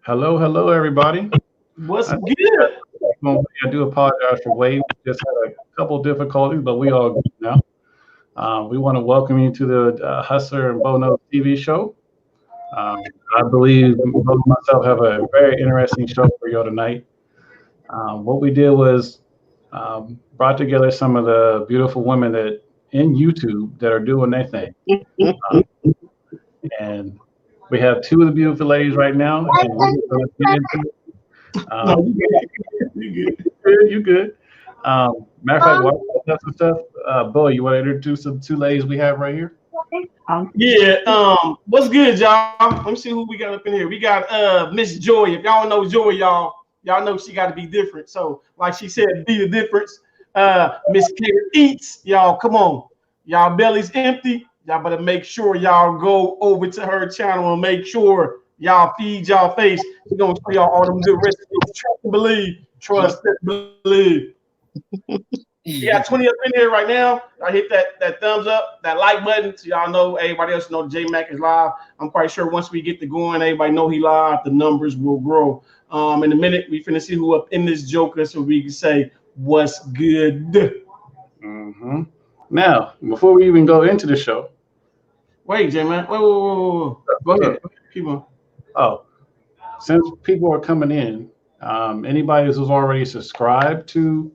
Hello, hello, everybody. What's I, good? I do apologize for waiting. We just had a couple difficulties, but we all good now. We want to welcome you to the Hustler and Bono TV show. I believe both and myself have a very interesting show for you tonight. What we did was brought together some of the beautiful women that in YouTube that are doing their thing, uh, and we have two of the beautiful ladies right now, and we're going to get into it. No, Um, you good. you good. Matter of fact, while we got some stuff, Bo, you want to introduce the two ladies we have right here? Yeah. What's good, y'all? Let me see who we got up in here. We got Miss Joy. If y'all don't know Joy, y'all know she got to be different. So, like she said, be the difference. Miss Kate Eats, y'all. Come on, y'all belly's empty. Y'all better make sure y'all go over to her channel and make sure y'all feed y'all face. She's gonna show y'all all them good recipes. Trust and believe. Trust and believe. You got 20 up in here right now. I hit that thumbs up, that like button, so y'all know everybody else know J Mac is live. I'm quite sure once we get to going, everybody know he live. The numbers will grow. In a minute, we finna see who up in this joker, so we can say what's good. hmm Now, before we even go into the show, Wait, J Mac. Whoa. Go ahead. Keep on. oh, since people are coming in, anybody who's already subscribed to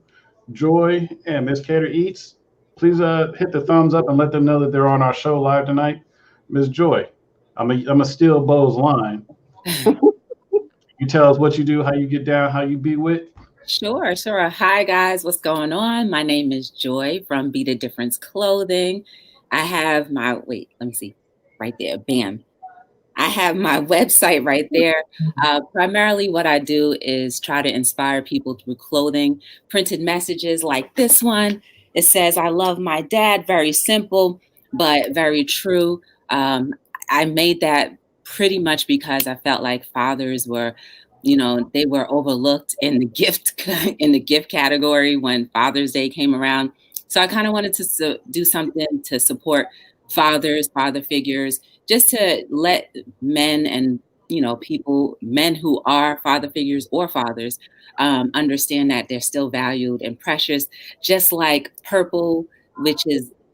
Joy and Miss Cater Eats, please hit the thumbs up and let them know that they're on our show live tonight. Miss Joy, I'm a steal Bo's line. You tell us what you do, how you get down, how you be with. Sure. Hi, guys. What's going on? My name is Joy from Be the Difference Clothing. I have let me see, right there. Bam. I have my website right there. Primarily, what I do is try to inspire people through clothing, printed messages like this one. It says, I love my dad. Very simple, but very true. I made that pretty much because I felt like fathers were, they were overlooked in the gift in the gift category when Father's Day came around. So I kind of wanted to do something to support fathers, father figures, just to let men and men who are father figures or fathers understand that they're still valued and precious, just like purple,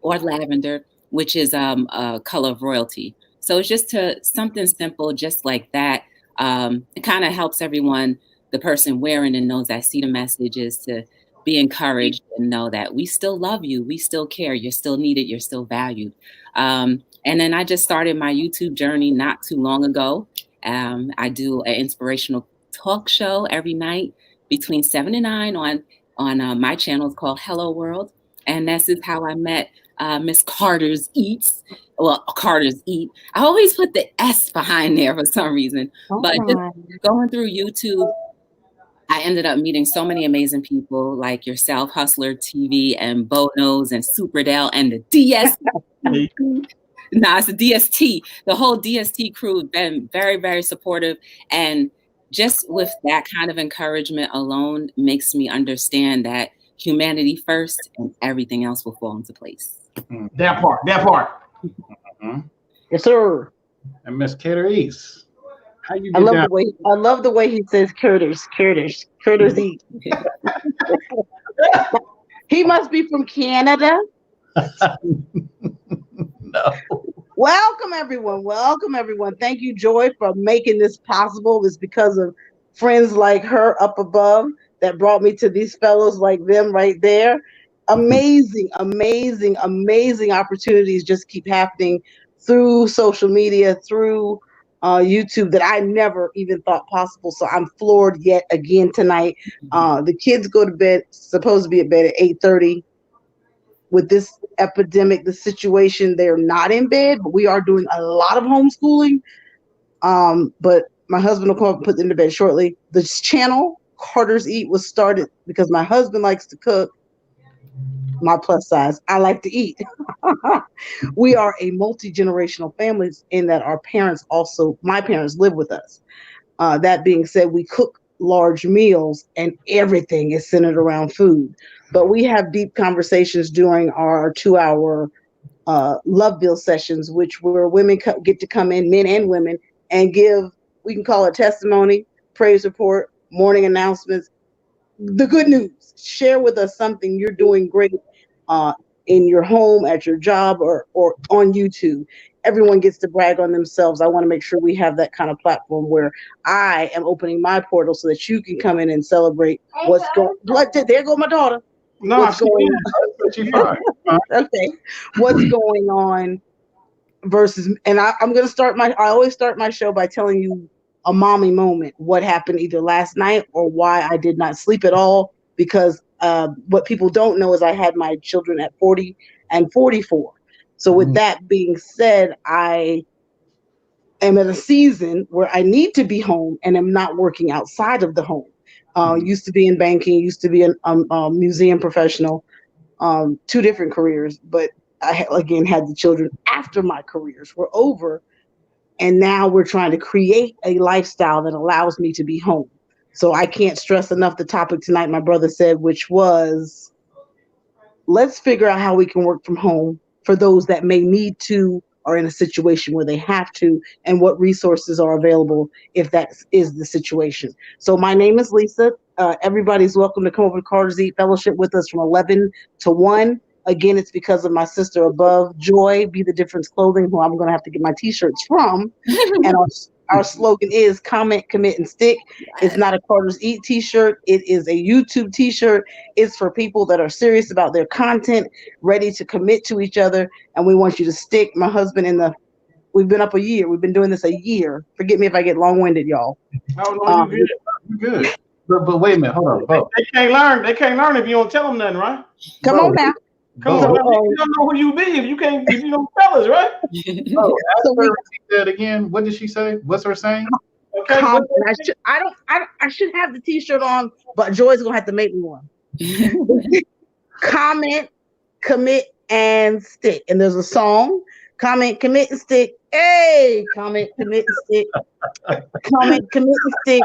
or lavender, which is a color of royalty. So it's just something simple, just like that. It kind of helps everyone, the person wearing and knows that see the message is to be encouraged and know that we still love you, we still care, you're still needed, you're still valued. And then I just started my YouTube journey not too long ago. I do an inspirational talk show every night between 7 and 9 on my channel. It's called Hello World, and this is how I met Miss Carter's Eats. Well, Carter's Eat. I always put the S behind there for some reason, but just going through YouTube, I ended up meeting so many amazing people like yourself, Hustler TV, and Bonos and Superdale and the DS. It's the DST. The whole DST crew have been very, very supportive. And just with that kind of encouragement alone makes me understand that humanity first and everything else will fall into place. That part. Mhm. Yes, sir. And Miss Cater Eats, how you I get love down? the way he says Curtis eat. He must be from Canada. No. Welcome everyone. Thank you, Joy, for making this possible. It's because of friends like her up above that brought me to these fellows like them right there. Amazing opportunities just keep happening through social media, through YouTube that I never even thought possible. So I'm floored yet again tonight. The kids go to bed, supposed to be at bed at 8:30. With this epidemic, the situation, they're not in bed, but we are doing a lot of homeschooling. But my husband will come up and put them to bed shortly. This channel, Carter's Eat, was started because my husband likes to cook. My plus size, I like to eat. We are a multi-generational family in that my parents live with us. That being said, we cook large meals and everything is centered around food. But we have deep conversations during our 2-hour Love Bill sessions, where women get to come in, men and women, and give We can call it testimony, praise report, morning announcements, the good news. Share with us something you're doing great in your home, at your job, or on YouTube. Everyone gets to brag on themselves. I want to make sure we have that kind of platform where I am opening my portal so that you can come in and celebrate what's going on. There go my daughter. No, What's going on? Okay. What's going on versus, and I'm going to I always start my show by telling you a mommy moment, what happened either last night or why I did not sleep at all. Because what people don't know is I had my children at 40 and 44. So with that being said, I am at a season where I need to be home and am not working outside of the home. Used to be in banking, used to be a museum professional, 2 different careers, but I again had the children after my careers were over. And now we're trying to create a lifestyle that allows me to be home. So I can't stress enough the topic tonight, my brother said, which was, let's figure out how we can work from home for those that may need to or in a situation where they have to, and what resources are available if that is the situation. So my name is Lisa. Everybody's welcome to come over to Carter's Eat Fellowship with us from 11 to 1. Again, it's because of my sister above, Joy, Be the Difference Clothing, who I'm going to have to get my t-shirts from. And our slogan is comment, commit, and stick. It's not a Carter's Eat t-shirt. It is a YouTube t-shirt. It's for people that are serious about their content, ready to commit to each other. And we want you to stick. My husband we've been up a year. We've been doing this a year. Forget me if I get long-winded, y'all. Oh, no, you good. You good. But wait a minute. Hold on, Bo. They can't learn. They can't learn if you don't tell them nothing, right? Come on now. Come on, you don't know who you be if you don't tell us, right? Oh, repeat that again. What did she say? What's her saying? Okay. I should have the t-shirt on, but Joy's gonna have to make me one. Comment, commit, and stick. And there's a song. Comment, commit, and stick. Hey, comment, commit, and stick. Comment, commit, and stick.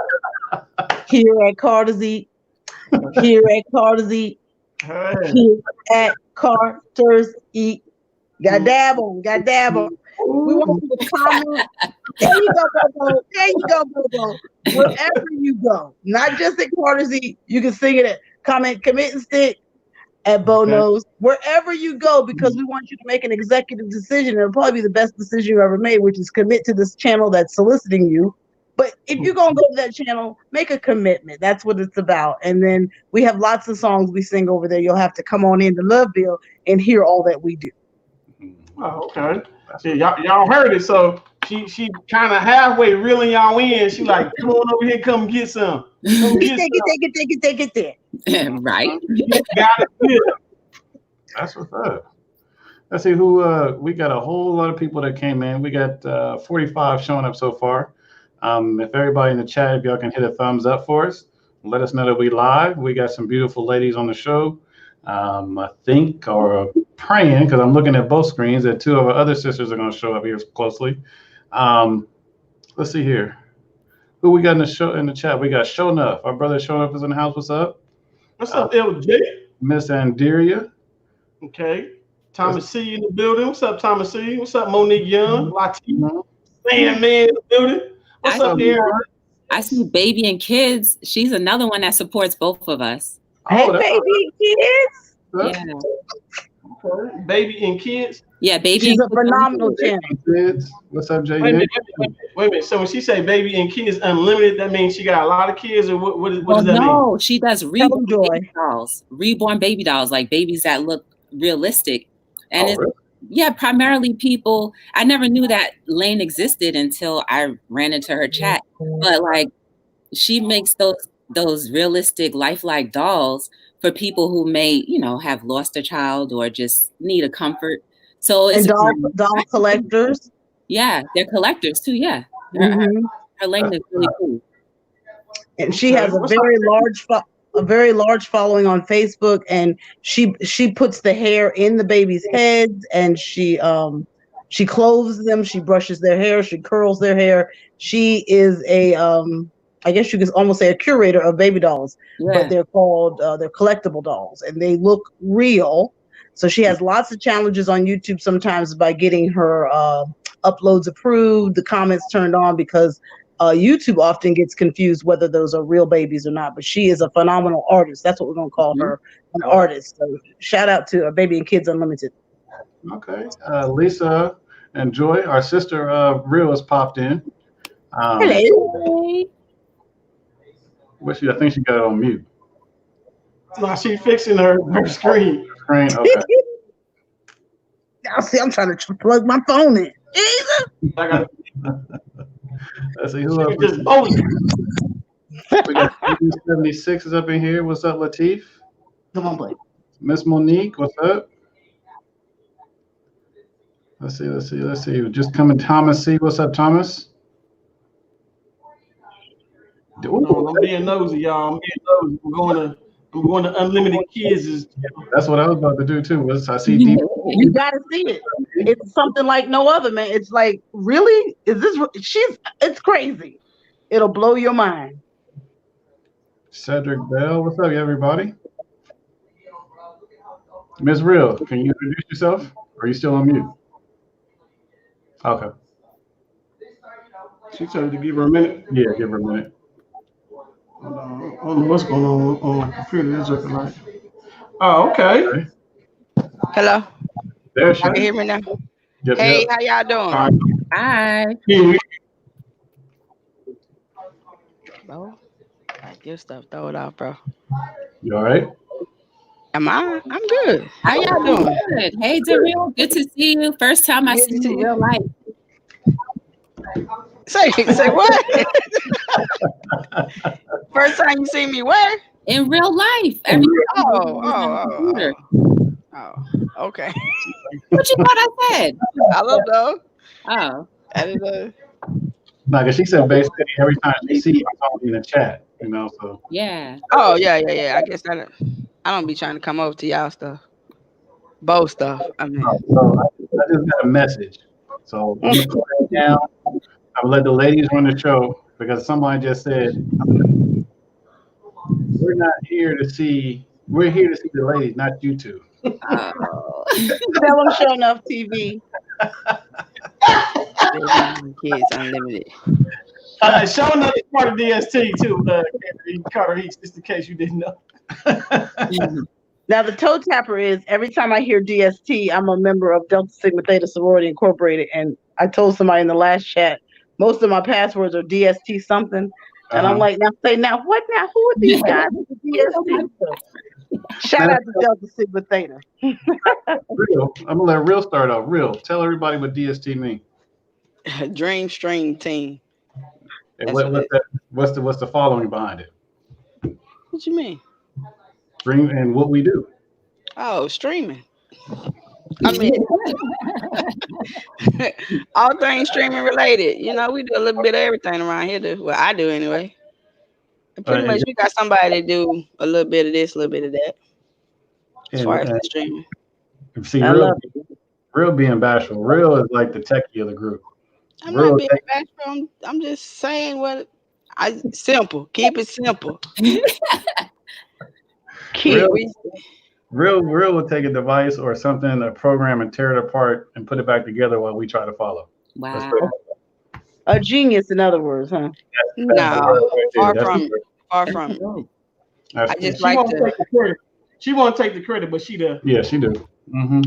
Here at Carter's Eat. Here at Carter's Eat. Here at Carter's Eat. Got dab on. We want you to comment. There you go, Bobo. Wherever you go, not just at Carter's Eat. You can sing it at comment, commit, and stick at Bono's. Wherever you go, because we want you to make an executive decision. It'll probably be the best decision you ever made, which is commit to this channel that's soliciting you. But if you're going to go to that channel, make a commitment. That's what it's about. And then we have lots of songs we sing over there. You'll have to come on in to Loveville and hear all that we do. Oh, okay. Yeah, y'all heard it. So she kind of halfway reeling y'all in. She like, come on over here, come get some. Take it there. Right. Got it. That's what's up. Let's see who we got. A whole lot of people that came in. We got 45 showing up so far. If everybody in the chat, if y'all can hit a thumbs up for us, let us know that we live. We got some beautiful ladies on the show. I think, or praying, because I'm looking at both screens, that 2 of our other sisters are going to show up here closely. Let's see here. Who we got in the chat? We got Shonuff. Our brother Shonuff is in the house. What's up? What's up, LJ? Miss Andiria. Okay. Thomas C in the building. What's up, Thomas C? What's up, Monique Young? Latina. Sandman in the building. What's up, Aaron? I see Baby and Kids. She's another one that supports both of us. Hey, Baby and Kids. Yeah. Baby and Kids. Yeah, Baby. She's a phenomenal channel. Kids. What's up, Jay? Wait a minute. So when she say Baby and Kids Unlimited, that means she got a lot of kids, or what does that mean? No, she does reborn baby dolls. Reborn baby dolls, like babies that look realistic. And it's really? Yeah, primarily people. I never knew that lane existed until I ran into her chat. But like, she makes those realistic, lifelike dolls for people who may, have lost a child or just need a comfort. So it's doll collectors. Yeah, they're collectors too. Yeah, her lane is really cool. And she has a very large following on Facebook, and she puts the hair in the baby's heads, and she clothes them, she brushes their hair, she curls their hair. She is a I guess you could almost say a curator of baby dolls, but they're called they're collectible dolls, and they look real. So she has lots of challenges on YouTube sometimes by getting her uploads approved, the comments turned on, because YouTube often gets confused whether those are real babies or not. But she is a phenomenal artist. That's what we're gonna call her, an artist. So shout out to Baby and Kids Unlimited. Okay, Lisa and Joy, our sister Real has popped in. Hello. I think she got it on mute. No, she fixing her screen. Screen, okay. Y'all see, I'm trying to plug my phone in. Jesus. I got Let's see who else. just voted. We got 76 is up in here. What's up, Latif? Come on, boy. Miss Monique, what's up? Let's see. Just coming, Thomas C. What's up, Thomas? I'm being nosy, y'all. I'm being nosy. I'm going to Unlimited Kids. That's what I was about to do too. I see deep. You gotta see it. It's something like no other, man. It's like, really? Is this? It's crazy. It'll blow your mind. Cedric Bell, what's up, everybody? Ms. Real, can you introduce yourself? Or are you still on mute? Okay. She told you to give her a minute. Yeah, give her a minute. I don't know what's going on my computer. It's looking like. Oh, okay. Hello. There she Y'all can hear me now? Yep, Hey, yep. how y'all doing? All right. Hi. Bro, your stuff, throw it out, bro. You all right? Am I? I'm good. How y'all doing? Good. Hey, Daryl. Good to see you. First time I Good see to you in see real life. Say what? First time you see me where? In real life. Oh, okay. What you thought I said? I don't know. Oh. I didn't know. No, because she said basically every time she sees you, it's all in the chat, so. Yeah. Oh, yeah. I guess I don't be trying to come over to y'all stuff. Both stuff. I mean. So I just got a message. So I'm going to put it down. I will let the ladies run the show because somebody just said, we're here to see the ladies, not you two. Oh. Tell them show enough TV. Kids Unlimited. Showing up is part of DST too. Carter East, just in case you didn't know. Now the toe tapper is every time I hear DST, I'm a member of Delta Sigma Theta Sorority Incorporated, and I told somebody in the last chat most of my passwords are DST something, and I'm like, now what? Now who are these guys with the DST? Shout out to Delta Sigma Theta. Real, I'm gonna let Real start off. Real, tell everybody what DST means. Dream Stream Team. And what's the following behind it? What you mean? Stream and what we do. Oh, streaming. I mean, all things streaming related. We do a little bit of everything around here. Well, I do anyway. And pretty much, we got somebody to do a little bit of this, a little bit of that. As far as the streaming. See, Real being bashful. Real is like the techie of the group. I'm not being bashful. I'm just saying simple. Keep it simple. Real will take a device or something, a program, and tear it apart and put it back together while we try to follow. Wow. A genius, in other words, huh? No, far from it. I just like to. She won't take the credit, but she does. Yeah, she do. Mm-hmm.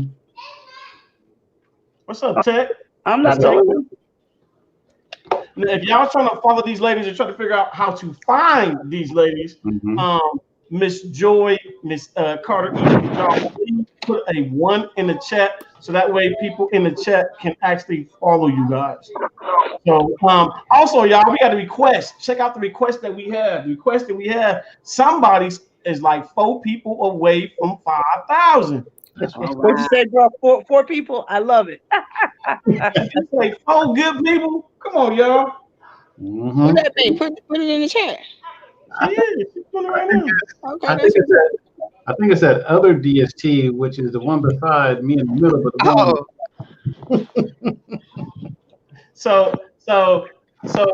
What's up, Ted? I'm not talking. If y'all trying to follow these ladies and try to figure out how to find these ladies, Miss Joy, Miss Carter, y'all please put a 1 in the chat so that way people in the chat can actually follow you guys. So also, y'all, we got a request. Check out the request that we have. The request that we have. Somebody's is like 4 people away from 5,000. What you say, bro? Four people? I love it. Like 4 good people? Come on, y'all. What that thing? Put it in the chat. She's doing it right now. Okay, I think it's that other DST, which is the one beside me in the middle. But So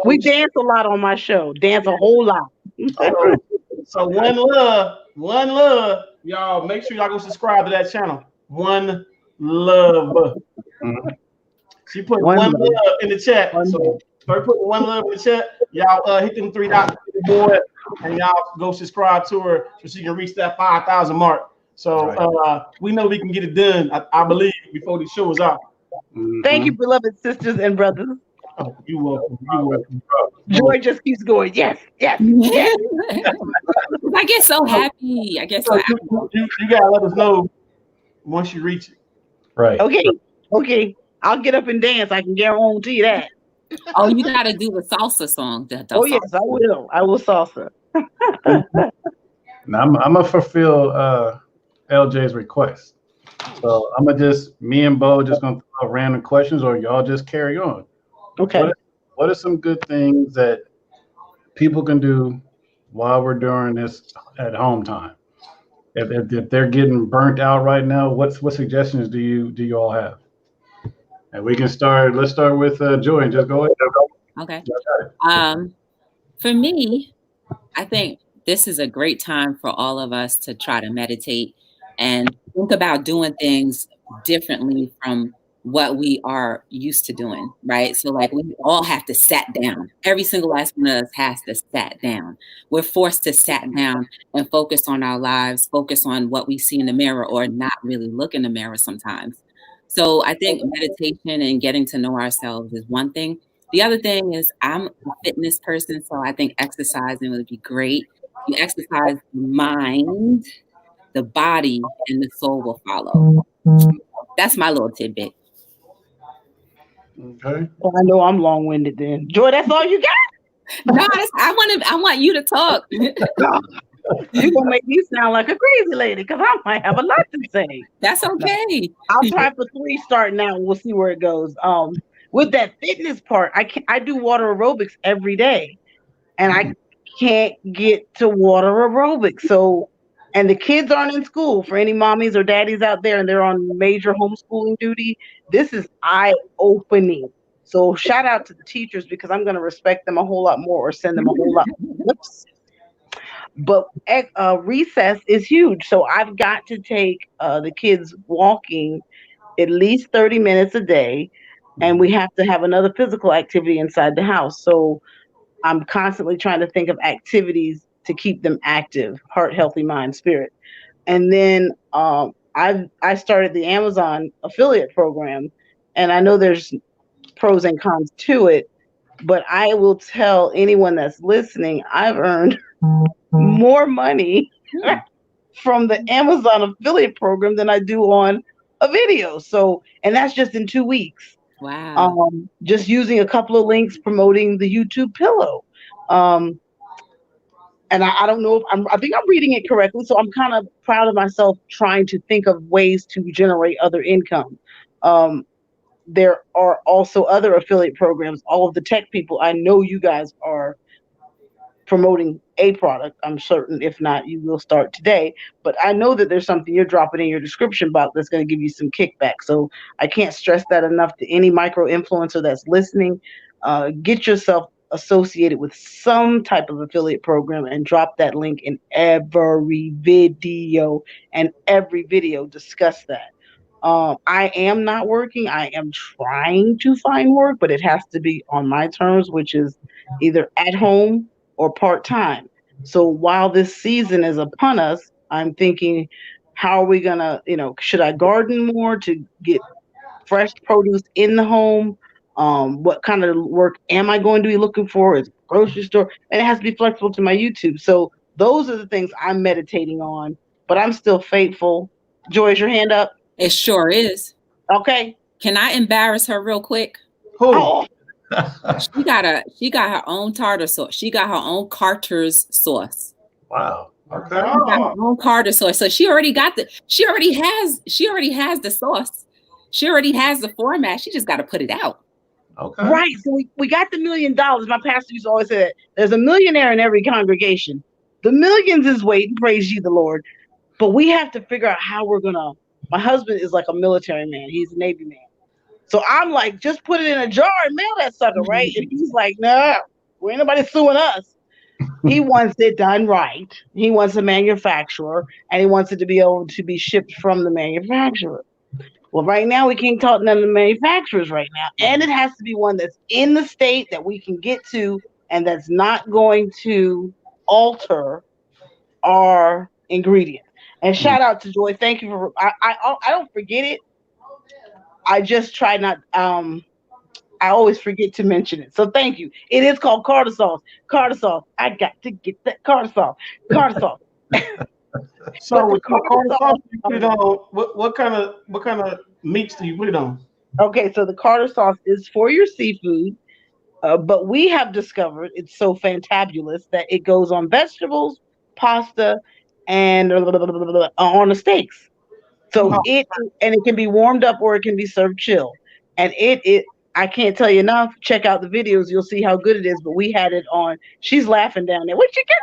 we dance a lot on my show. Dance a whole lot. So one love, y'all. Make sure y'all go subscribe to that channel. One love. She put one love in the chat. So Start putting one love in the chat. Y'all hit them 3 dots, boy, and y'all go subscribe to her so she can reach that 5,000 mark. So we know we can get it done. I believe before the show is out. Thank you, beloved sisters and brothers. Oh, you're welcome. You're welcome. Joy just keeps going. Yes, yes, yes. I get so happy. I guess so you gotta let us know once you reach it. Right. Okay. I'll get up and dance. I can guarantee that. Oh, you gotta do the salsa song. Oh yes, I will. I will salsa. Now I'm gonna fulfill LJ's request. So I'm gonna me and Bo just gonna throw out random questions, or y'all just carry on. Okay. What are some good things that people can do while we're doing this at home time? If they're getting burnt out right now, what suggestions do you all have? And we can start. Let's start with Joy and just go ahead. Okay. For me, I think this is a great time for all of us to try to meditate and think about doing things differently from what we are used to doing, right? So like we all have to sit down. Every single last one of us has to sit down. We're forced to sit down and focus on our lives, focus on what we see in the mirror, or not really look in the mirror sometimes. So I think meditation and getting to know ourselves is one thing. The other thing is I'm a fitness person, so I think exercising would be great. You exercise the mind, the body, and the soul will follow. That's my little tidbit. Okay. Well, I know I'm long-winded then. Joy, that's all you got? No, I want you to talk. You're gonna make me sound like a crazy lady because I might have a lot to say. That's okay. I'll try for 3 starting out and we'll see where it goes. With that fitness part, I do water aerobics every day, and I can't get to water aerobics. So, and the kids aren't in school. For any mommies or daddies out there, and they're on major homeschooling duty, this is eye-opening. So shout out to the teachers because I'm going to respect them a whole lot more or send them a whole lot more. But recess is huge. So I've got to take the kids walking at least 30 minutes a day. And we have to have another physical activity inside the house. So I'm constantly trying to think of activities to keep them active, heart, healthy, mind, spirit. And then I started the Amazon affiliate program. And I know there's pros and cons to it, but I will tell anyone that's listening, I've earned more money from the Amazon affiliate program than I do on a video. So, and that's just in 2 weeks. Wow. Just using a couple of links promoting the YouTube pillow. And I don't know if I think I'm reading it correctly. So I'm kind of proud of myself trying to think of ways to generate other income. There are also other affiliate programs. All of the tech people, I know you guys are promoting a product. I'm certain if not, you will start today. But I know that there's something you're dropping in your description box that's going to give you some kickback. So I can't stress that enough to any micro influencer that's listening. Get yourself associated with some type of affiliate program and drop that link in every video, and every video discuss that. I am not working. I am trying to find work, but it has to be on my terms, which is either at home or part-time. So while this season is upon us, I'm thinking, how are we gonna, should I garden more to get fresh produce in the home? What kind of work am I going to be looking for? Is grocery store, and it has to be flexible to my YouTube. So those are the things I'm meditating on, but I'm still faithful. Joy, is your hand up? It sure is. Okay. Can I embarrass her real quick? Oh. She got her own tartar sauce. She got her own Carter's sauce. Wow. Okay. She got her own Carter sauce. So she already has the sauce. She already has the format. She just got to put it out. Okay. Right. So we got the $1 million. My pastor used to always say that there's a millionaire in every congregation. The millions is waiting, praise ye the Lord. But we have to figure out how we're gonna. My husband is like a military man. He's a Navy man. So I'm like, just put it in a jar and mail that sucker, right? And he's like, no, ain't nobody suing us. He wants it done right. He wants a manufacturer, and he wants it to be able to be shipped from the manufacturer. Well, right now we can't talk none of the manufacturers right now, and it has to be one that's in the state that we can get to, and that's not going to alter our ingredients. And shout out to Joy. Thank you for. I don't forget it. I just try not. I always forget to mention it. So thank you. It is called Carter sauce. Carter sauce. I got to get that Carter sauce. Carter sauce. So with your Carter sauce, you put it on what kind of meats do you put it on? Okay, so the Carter sauce is for your seafood, but we have discovered it's so fantabulous that it goes on vegetables, pasta, and on the steaks. So it can be warmed up or it can be served chill. And it I can't tell you enough. Check out the videos. You'll see how good it is. But we had it on. She's laughing down there. What you get?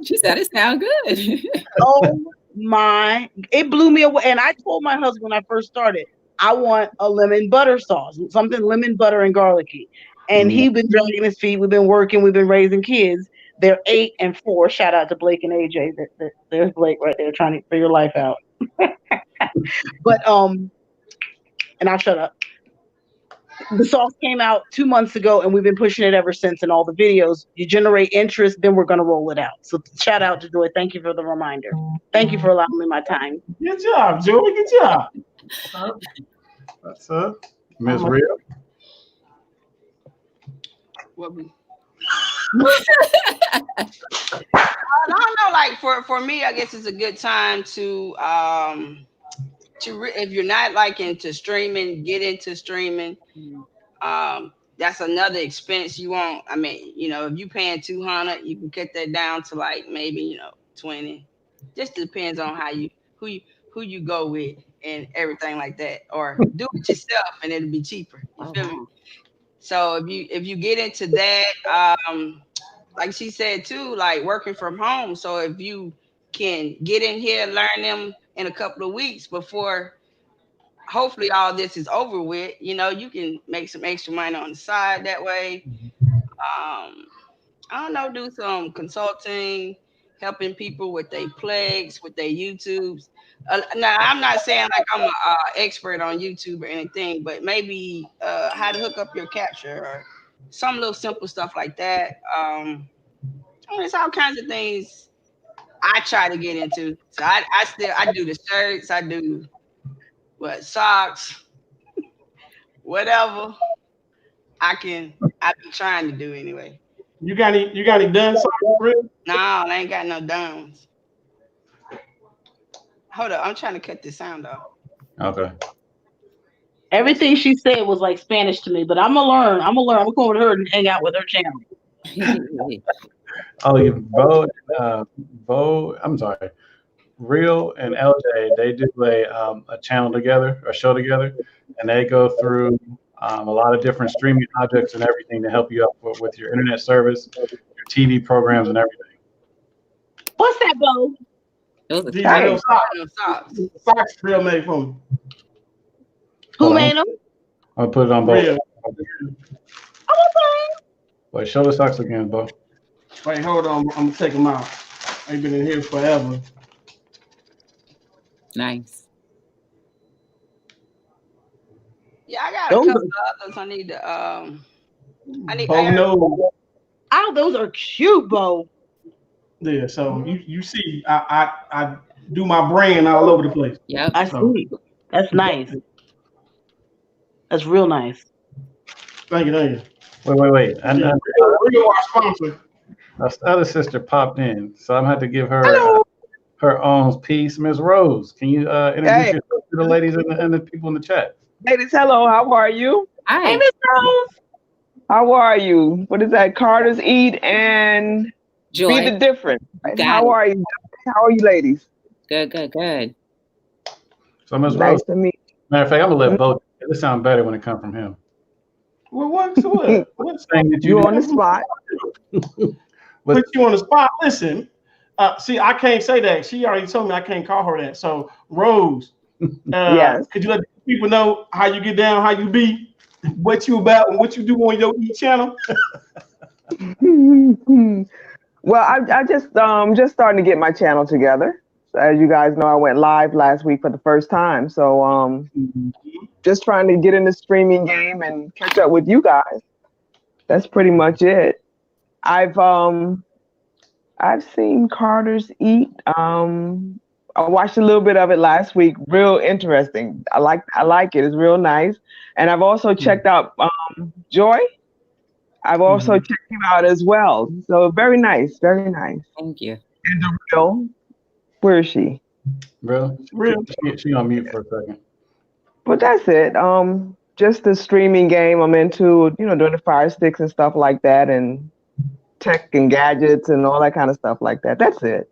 She said it sounds good. Oh my! It blew me away. And I told my husband when I first started, I want a lemon butter sauce, something lemon butter and garlicky. And he's been dragging his feet. We've been working. We've been raising kids. They're 8 and 4. Shout out to Blake and AJ. There's Blake right there trying to figure life out. But and I'll shut up. The sauce came out 2 months ago, and we've been pushing it ever since. In all the videos, you generate interest, then we're gonna roll it out. So shout out to Joy. Thank you for the reminder. Thank you for allowing me my time. Good job, Joy. Good job. That's Ms. Rhea. I don't know. Like for me, I guess it's a good time to if you're not like into streaming, get into streaming. That's another expense you won't. I mean, if you paying $200, you can cut that down to like maybe $20. Just depends on who you go with and everything like that, or do it yourself and it'll be cheaper. You feel me? So if you get into that, like she said too, like working from home. So if you can get in here, learn them in a couple of weeks before hopefully all this is over with, you can make some extra money on the side that way. I don't know, do some consulting, helping people with their Plex, with their YouTubes. Now, I'm not saying like I'm an expert on YouTube or anything, but maybe how to hook up your capture or some little simple stuff like that. It's all kinds of things I try to get into. So I do the shirts, I do socks, whatever I be trying to do anyway. You got any done socks, Rhea? No, I ain't got no duns. Hold up, I'm trying to cut this sound off. Okay. Everything she said was like Spanish to me, but I'm gonna learn. I'm gonna go with her and hang out with her channel. Bo, I'm sorry. Real and LJ, they do a channel together, a show together, and they go through a lot of different streaming objects and everything to help you out with your internet service, your TV programs, and everything. What's that, Bo? These are socks. Socks Real made for me. Who made them? I'll put it on both. Real. Wait, show the socks again, Bo. Wait, hold on. I'm gonna take them out. I've been in here forever. Nice. Yeah, I got a couple of others. I need to. Oh, those are cute, Bo. Yeah. So you see, I do my brand all over the place. Yeah, I see. That's nice. That's real nice. Thank you. Wait. And Real our sponsor. the other sister popped in, so I'm gonna have to give her her own piece. Ms. Rose, can you introduce yourself to the ladies and the people in the chat? Ladies, hello. How are you? Hi. Hey, Miss Rose. How are you? What is that? Carter's Eat and Joy. Be the Difference. Got How are you? How are you, ladies? Good. So Ms. Nice Rose, to meet you. matter of fact, I'm gonna let Bo. It sounds better when it comes from him. Well, what's saying that You on the spot? Put you on the spot. Listen, see, I can't say that. She already told me I can't call her that. So, Rose, Yes. Could you let people know how you get down, how you be, what you about, and what you do on your channel? Well, I just starting to get my channel together. As you guys know, I went live last week for the first time. So just trying to get in the streaming game and catch up with you guys. That's pretty much it. I've seen Carter's Eat. I watched a little bit of it last week. Real interesting. I like it. It's real nice. And I've also checked out Joy. I've also checked him out as well. So very nice. Very nice. Thank you. And the real, where is she? Real? She on mute for a second. But that's it. Just the streaming game I'm into, doing the Fire Sticks and stuff like that, and tech and gadgets and all that kind of stuff like that. That's it.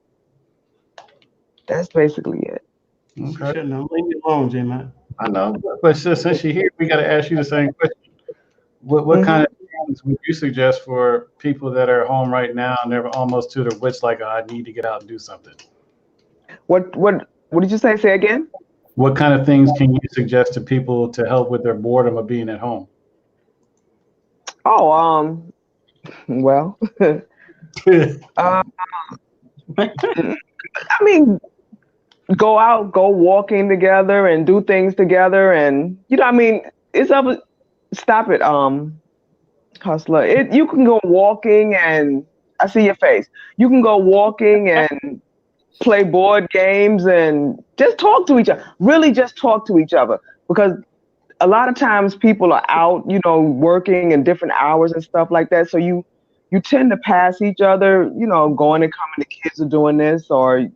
That's basically it. Okay. Leave me alone, J-Man. I know, but since you're here, we got to ask you the same question. What kind of things would you suggest for people that are home right now and they're almost to their wits, like, I need to get out and do something? What did you say? Say again? What kind of things can you suggest to people to help with their boredom of being at home? Oh, well, I mean, go out, go walking together and do things together. And, it's up. Stop it, hustler. You can go walking and I see your face. You can go walking and play board games and just talk to each other. Really just talk to each other, because a lot of times people are out, working in different hours and stuff like that. So you tend to pass each other, going and coming. The kids are doing this or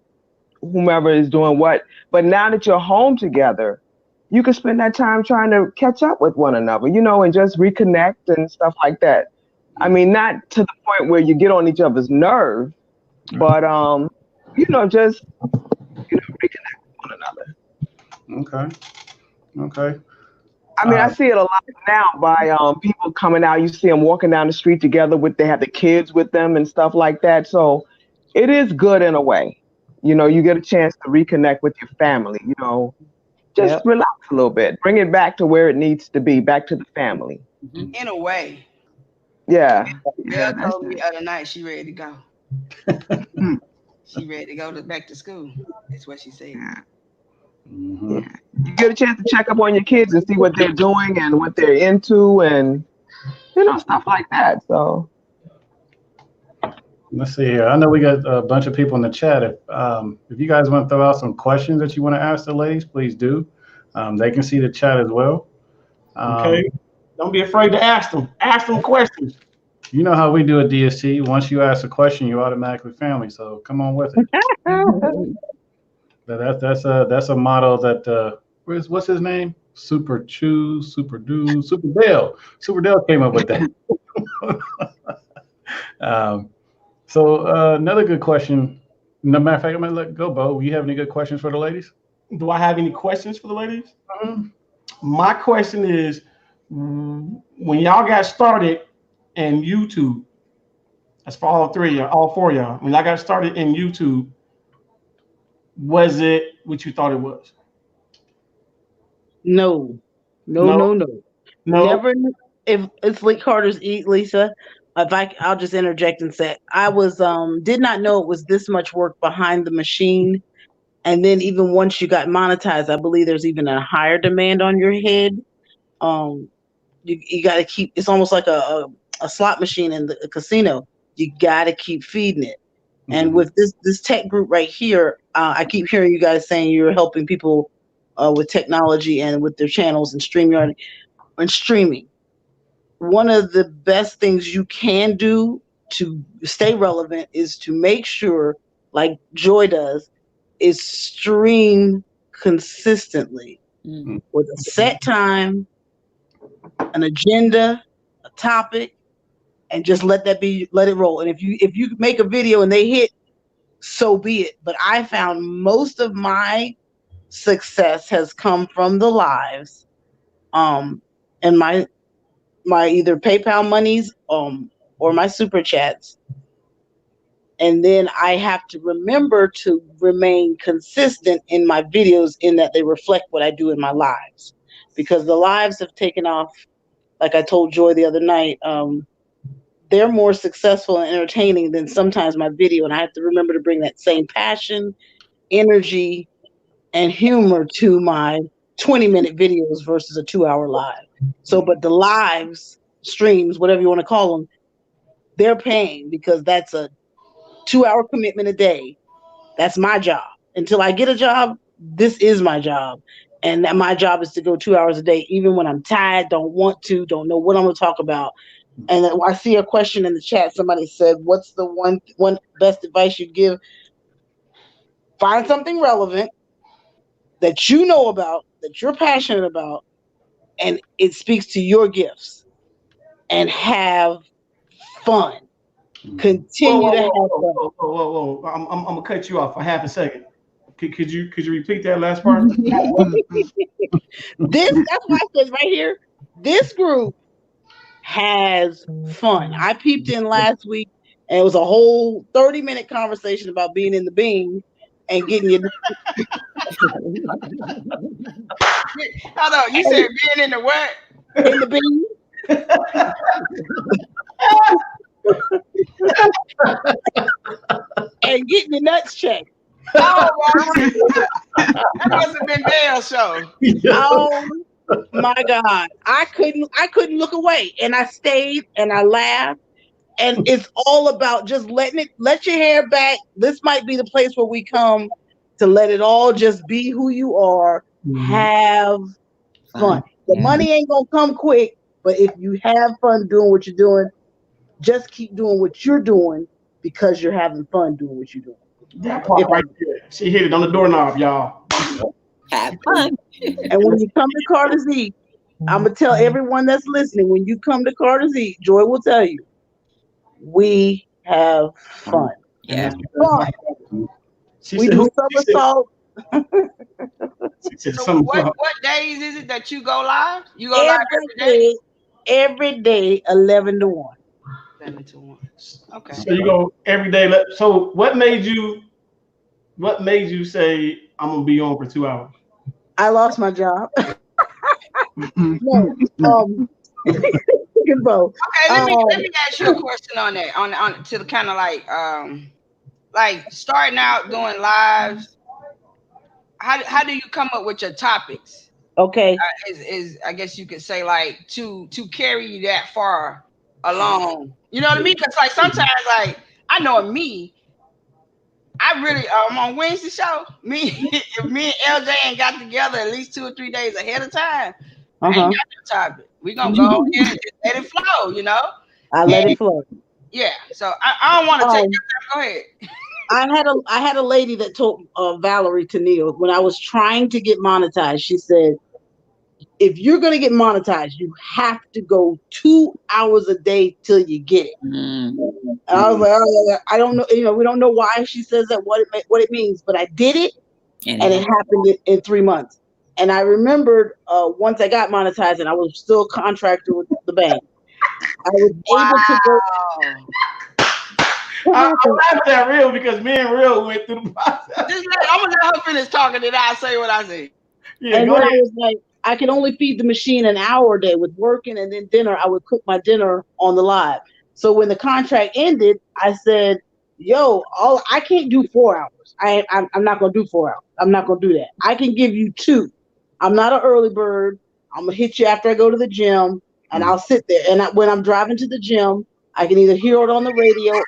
whomever is doing what. But now that you're home together, you can spend that time trying to catch up with one another, and just reconnect and stuff like that. I mean, not to the point where you get on each other's nerve, but just reconnect with one another. Okay. I mean, I see it a lot now by people coming out. You see them walking down the street together they have the kids with them and stuff like that. So it is good in a way. You get a chance to reconnect with your family, just relax a little bit, bring it back to where it needs to be, back to the family. In a way. Yeah. Belle told me the other night she ready to go. She ready to go back to school. That's what she said. Yeah. You get a chance to check up on your kids and see what they're doing and what they're into and stuff like that. So let's see here. I know we got a bunch of people in the chat. If you guys want to throw out some questions that you want to ask the ladies, please do. They can see the chat as well. Okay. Don't be afraid to ask them. Ask them questions. You know how we do at DST. Once you ask a question, you're automatically family. So come on with it. That's a model that what's his name? Super Dale. Super Dale came up with that. So another good question. No matter of fact, I'm gonna let go, Bo. You have any good questions for the ladies? Do I have any questions for the ladies? My question is, when y'all got started in YouTube, that's for all four of y'all. When y'all got started in YouTube, was it what you thought it was? No. Never. If it's like Carter's Eat, Lisa, I'll just interject and say I was did not know it was this much work behind the machine. And then even once you got monetized, I believe there's even a higher demand on your head. You got to keep. It's almost like a slot machine in the casino. You got to keep feeding it. And with this tech group right here, I keep hearing you guys saying you're helping people with technology and with their channels and StreamYard and streaming. One of the best things you can do to stay relevant is to make sure, like Joy does, is stream consistently with a set time, an agenda, a topic, and just let it roll. And if you make a video and they hit, so be it. But I found most of my success has come from the lives, and my either PayPal monies, or my super chats. And then I have to remember to remain consistent in my videos in that they reflect what I do in my lives, because the lives have taken off. Like I told Joy the other night, they're more successful and entertaining than sometimes my video. And I have to remember to bring that same passion energy and humor to my 20-minute videos versus a 2-hour live. So, but the lives, streams, whatever you want to call them, they're paying because that's a 2-hour commitment a day. That's my job. Until I get a job, this is my job. And that my job is to go 2 hours a day, even when I'm tired, don't want to, don't know what I'm going to talk about. And I see a question in the chat. Somebody said, what's the one best advice you'd give? Find something relevant that you know about, that you're passionate about, and it speaks to your gifts. And have fun. Continue to have fun. Whoa. I'm gonna cut you off for half a second. Could you repeat that last part? That's why I said right here, this group has fun. I peeped in last week and it was a whole 30-minute conversation about being in the Bing and getting your Hold on, you said being in the what? In the Bing. And getting your nuts checked. Oh, that must have been Dale's show. Oh my God. I couldn't look away. And I stayed and I laughed. And it's all about just let your hair back. This might be the place where we come to let it all just be who you are. Have fun. The money ain't gonna come quick, but if you have fun doing what you're doing, just keep doing what you're doing because you're having fun doing what you're doing. That part right there. She hit it on the doorknob, y'all. Have fun. And when you come to Carter's Eat, I'm gonna tell everyone that's listening, when you come to Carter's Eat, Joy will tell you, we have fun. Yeah. Fun. We do somersault. So what days is it that you go live? You go live every day? Every day, 11 to 1. 11 to 1. Okay. So you go every day. So what made you say I'm gonna be on for 2 hours? I lost my job. No, Okay, let me ask you a question on that. On to the kind of like starting out doing lives. How do you come up with your topics? Okay. Is I guess you could say like to carry you that far along. You know what I mean? Because like sometimes like I know me. I really on Wednesday show. If me and LJ ain't got together at least 2 or 3 days ahead of time, I ain't got no topic. We gonna go ahead and just let it flow, you know. I let it flow. Yeah. So I don't want to take your time. Go ahead. I had a lady that told Valerie Tennille when I was trying to get monetized. She said, if you're going to get monetized, you have to go 2 hours a day till you get it. And I was like, oh, I don't know. You know, we don't know why she says that, what it means, but I did it, and it happened in 3 months. And I remembered once I got monetized, and I was still a contractor with the bank. I was able to go. I laughed at that Real because me and Real went through the process. I'm gonna let her finish talking, and I'll say what I say. Yeah, and then I was like, I can only feed the machine an hour a day with working, and then dinner. I would cook my dinner on the live. So when the contract ended, I said, "Yo, I can't do 4 hours. I'm not gonna do 4 hours. I'm not gonna do that. I can give you 2. I'm not an early bird. I'm gonna hit you after I go to the gym, and I'll sit there. And when I'm driving to the gym, I can either hear it on the radio or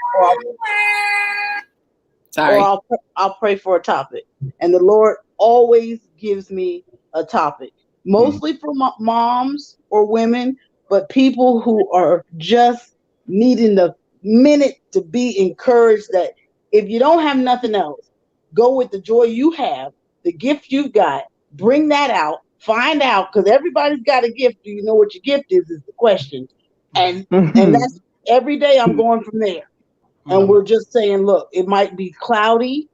I'll pray for a topic. And the Lord always gives me a topic, mostly for moms or women, but people who are just needing the minute to be encouraged that if you don't have nothing else, go with the joy you have, the gift you've got, bring that out, find out, because everybody's got a gift. Do you know what your gift is the question. And that's every day I'm going from there. And we're just saying, look, it might be cloudy,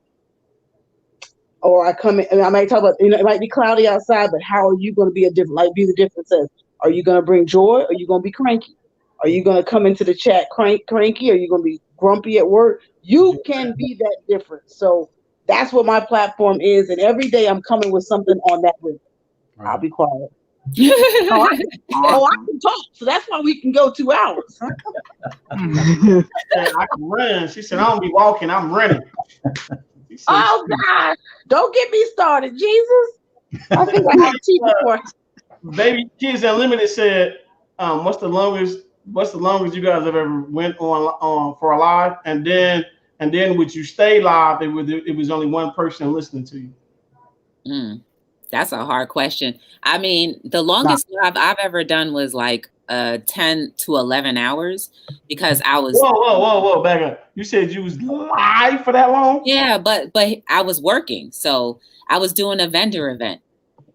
or I come in and I might talk about, it might be cloudy outside, but how are you going to be be the difference is, are you going to bring joy? Or are you going to be cranky? Are you going to come into the chat cranky? Are you going to be grumpy at work? You can be that difference. So that's what my platform is. And every day I'm coming with something on that rhythm. I'll be quiet. I can talk. So that's why we can go 2 hours. I can run. She said, I don't be walking, I'm running. Oh God! Don't get me started, Jesus. I think I had tea before. Baby Kids Unlimited said, what's the longest you guys have ever went on for a live, and then would you stay live? It was only one person listening to you. That's a hard question. I mean, the longest live I've ever done was like 10 to 11 hours because I was. Whoa, back up. You said you was live for that long? Yeah, but I was working, so I was doing a vendor event.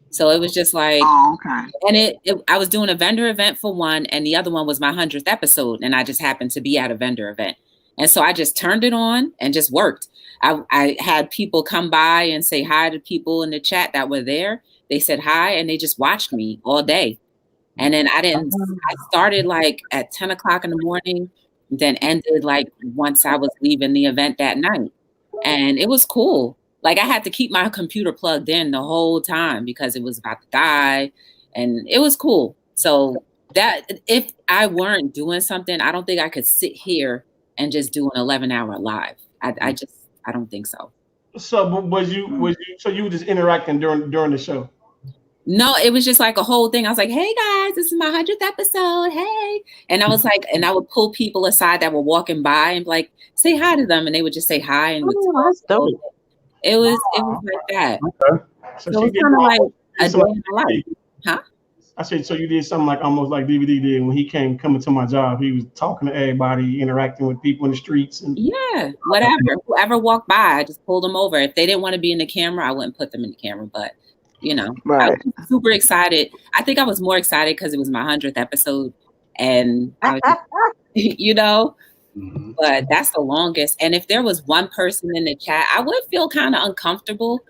So it was just like, okay. And I was doing a vendor event for one, and the other one was my 100th episode, and I just happened to be at a vendor event. And so I just turned it on and just worked. I had people come by and say hi to people in the chat that were there. They said hi, and they just watched me all day. And then I started like at 10 o'clock in the morning, then ended like once I was leaving the event that night. And it was cool. Like I had to keep my computer plugged in the whole time because it was about to die, and it was cool. So that if I weren't doing something, I don't think I could sit here and just do an 11-hour live. I don't think so. So was you were just interacting during the show? No, it was just like a whole thing. I was like, hey guys, this is my 100th episode. Hey. And I was like, and I would pull people aside that were walking by and like say hi to them, and they would just say hi and that's dope. It was like that. Okay. So it was kind of like a day in my life. Huh? I said, so you did something like almost like DVD did when he coming to my job. He was talking to everybody, interacting with people in the streets. And yeah, whatever. Whoever walked by, I just pulled them over. If they didn't want to be in the camera, I wouldn't put them in the camera. But, right. I was super excited. I think I was more excited because it was my 100th episode. And, I was, but that's the longest. And if there was one person in the chat, I would feel kind of uncomfortable.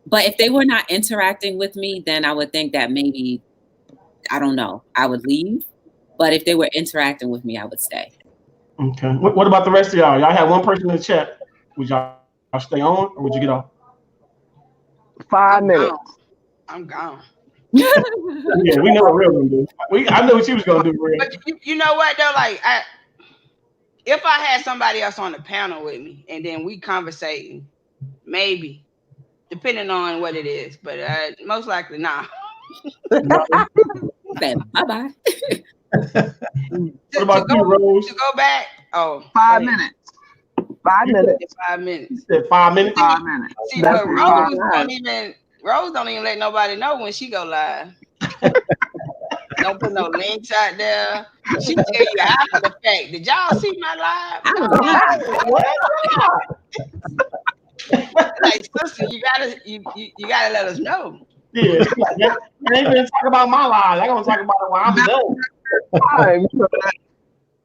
But if they were not interacting with me, then I would think that maybe, I don't know, I would leave. But if they were interacting with me, I would stay. Okay. What about the rest of y'all? Y'all have one person in the chat. Would y'all stay on or would you get off? 5 minutes. I'm gone. Yeah, we know what real gonna do. I know what she was gonna do, real. But you know what though? Like if I had somebody else on the panel with me and then we conversating, maybe, depending on what it is. But most likely nah. Bye bye. What about you, Rose? To go back? Oh, 5 minutes. 5 minutes. 5 minutes. You said 5 minutes? 5 minutes. See, but Rose don't even let nobody know when she go live. Don't put no links out there. She tell you after the fact. Did y'all see my live? Like, sister, you gotta let us know. Yeah, I ain't gonna talk about my live. I gonna talk about it when I'm done.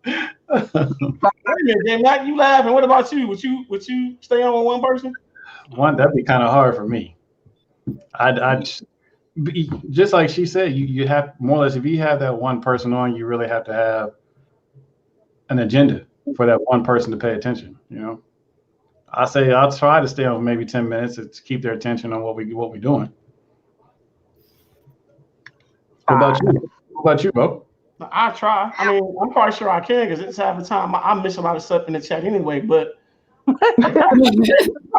Wait a minute, Matt, you laughing? What about you? Would you stay on with one person? That'd be kind of hard for me. I'd just like she said, you have more or less, if you have that one person on, you really have to have an agenda for that one person to pay attention. I say I'll try to stay on maybe 10 minutes to keep their attention on what we're doing. What about you, Bo? I try. I mean, I'm probably sure I can because it's half the time I miss a lot of stuff in the chat anyway. But I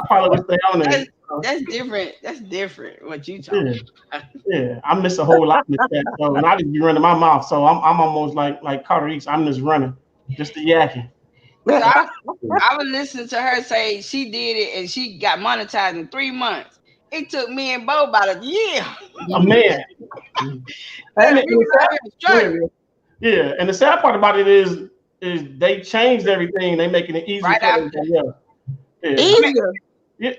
probably would stay on there. That's different. That's different. What you talking about? Yeah, I miss a whole lot in the chat. So, and I just be running my mouth. So I'm almost like Carter East. I'm just running, just the yakking. So I would listen to her say she did it and she got monetized in 3 months. It took me and Bo about a year. A man. Yeah, and the sad part about it is they changed everything. They making it easier. Right after. Easier. Yeah.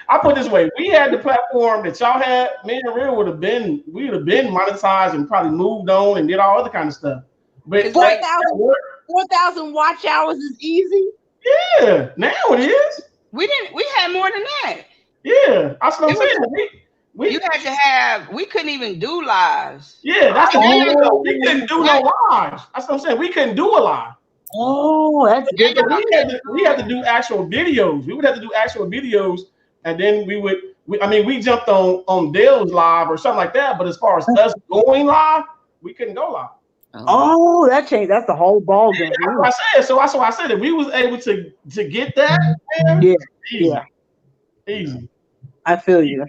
I put it this way: we had the platform that y'all had. Me and Real would have been monetized and probably moved on and did all other kind of stuff. But 4,000 watch hours is easy. Yeah, now it is. We had more than that. Yeah, that's what I'm saying. You had to have. We couldn't even do lives. Yeah, that's what I'm saying. We couldn't do no lives. That's what I'm saying. We couldn't do a live. Oh, that's good. We had to do actual videos. We would have to do actual videos, and then we jumped on Dale's live or something like that. But as far as us going live, we couldn't go live. Oh, that changed. That's the whole ball game. That's what I said. So that's why I said if we was able to get that, man, Yeah, easy, yeah. easy. I feel you.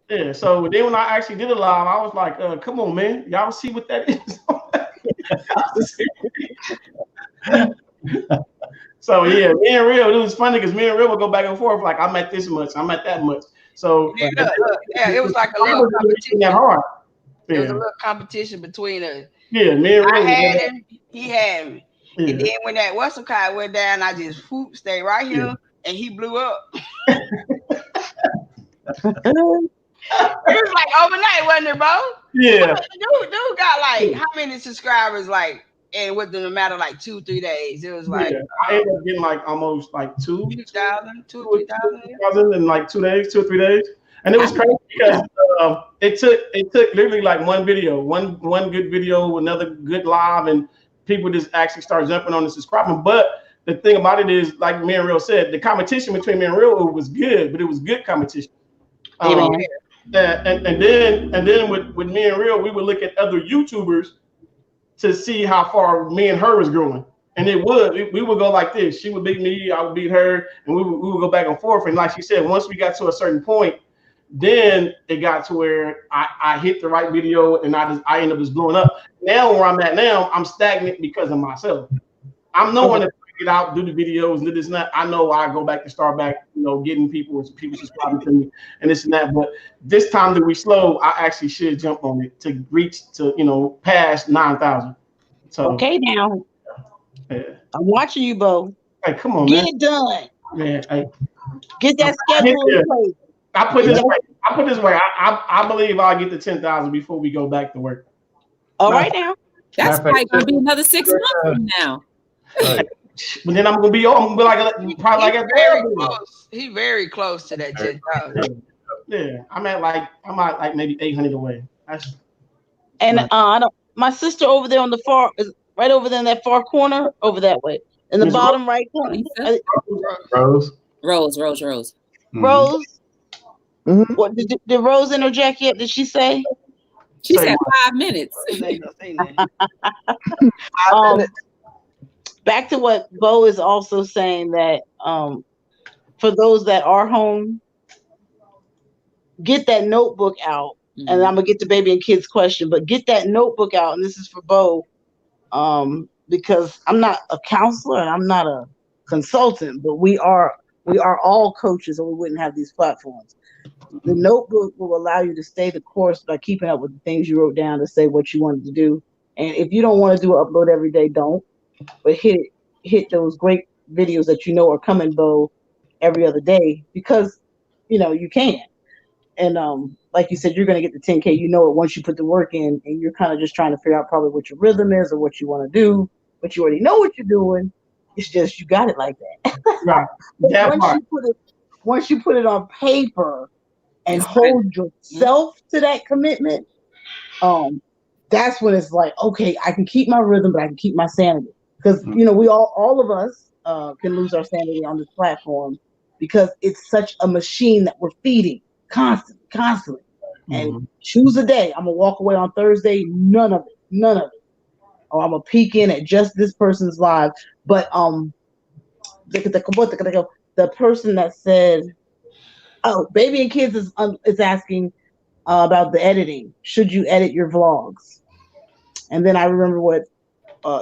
Yeah. So then when I actually did it live, I was like, come on, man, y'all see what that is. So yeah, me and Real, it was funny because me and Real would go back and forth like I'm at this much, I'm at that much. So yeah, it was like a little competition. That hard. There was a little competition between us. Yeah, me and Real. I had him, he had me. Yeah. And then when that Western card went down, I just stayed right here, and he blew up. It was like overnight, wasn't it, bro? Yeah. Dude got like how many subscribers? Like, and within a matter of like 2-3 days, it was like I ended up getting like almost like 2,000 in like 2 days, 2 or 3 days. And it was crazy because it took literally like one video, one good video, another good live, and people just actually start jumping on and subscribing. But the thing about it is, like me and Real said, the competition between me and Real was good, but it was good competition. And then with me and Real, we would look at other YouTubers to see how far me and her was growing. And we would go like this. She would beat me, I would beat her, and we would go back and forth. And like she said, once we got to a certain point, then it got to where I hit the right video and I end up just blowing up. Now where I'm at now, I'm stagnant because of myself. I'm no one to get out, do the videos, and do this and that. I know I go back to start back, getting people subscribing to me and this and that. But this time that we slow, I actually should jump on it to reach to past 9,000. So okay now. Yeah. I'm watching you, Bo. Hey, come on, get man. it done. Man, hey. Get that schedule in place. I put this way. I believe I'll get to 10,000 before we go back to work. All right now. That's probably gonna be another 6 months from now. But then I'm gonna be like probably like very close. He's very close to that 10,000. Yeah, I'm at like maybe 800 away. And my sister over there on the far is right over there in that far corner, over that way, in the bottom right corner. Rose. Mm-hmm. Rose. Mm-hmm. What did Rose interject yet? Did she say? She said 5 minutes. Back to what Bo is also saying, that for those that are home, get that notebook out. Mm-hmm. And I'm gonna get to baby and kids question, but get that notebook out. And this is for Bo, because I'm not a counselor and I'm not a consultant, but we are all coaches, or we wouldn't have these platforms. The notebook will allow you to stay the course by keeping up with the things you wrote down to say what you wanted to do. And if you don't want to do an upload every day, don't. But hit those great videos that are coming, Bo, every other day, because you can. And like you said, you're going to get the 10K. You know it once you put the work in, and you're kind of just trying to figure out probably what your rhythm is or what you want to do. But you already know what you're doing. It's just you got it like that. Right. Once you put it on paper and hold yourself to that commitment, that's when it's like, okay, I can keep my rhythm, but I can keep my sanity. Because we all of us can lose our sanity on this platform because it's such a machine that we're feeding constantly. Mm-hmm. And choose a day. I'm gonna walk away on Thursday. None of it. Or I'm gonna peek in at just this person's live. But the person that said, "Oh, baby and kids" is asking about the editing. Should you edit your vlogs? And then I remember what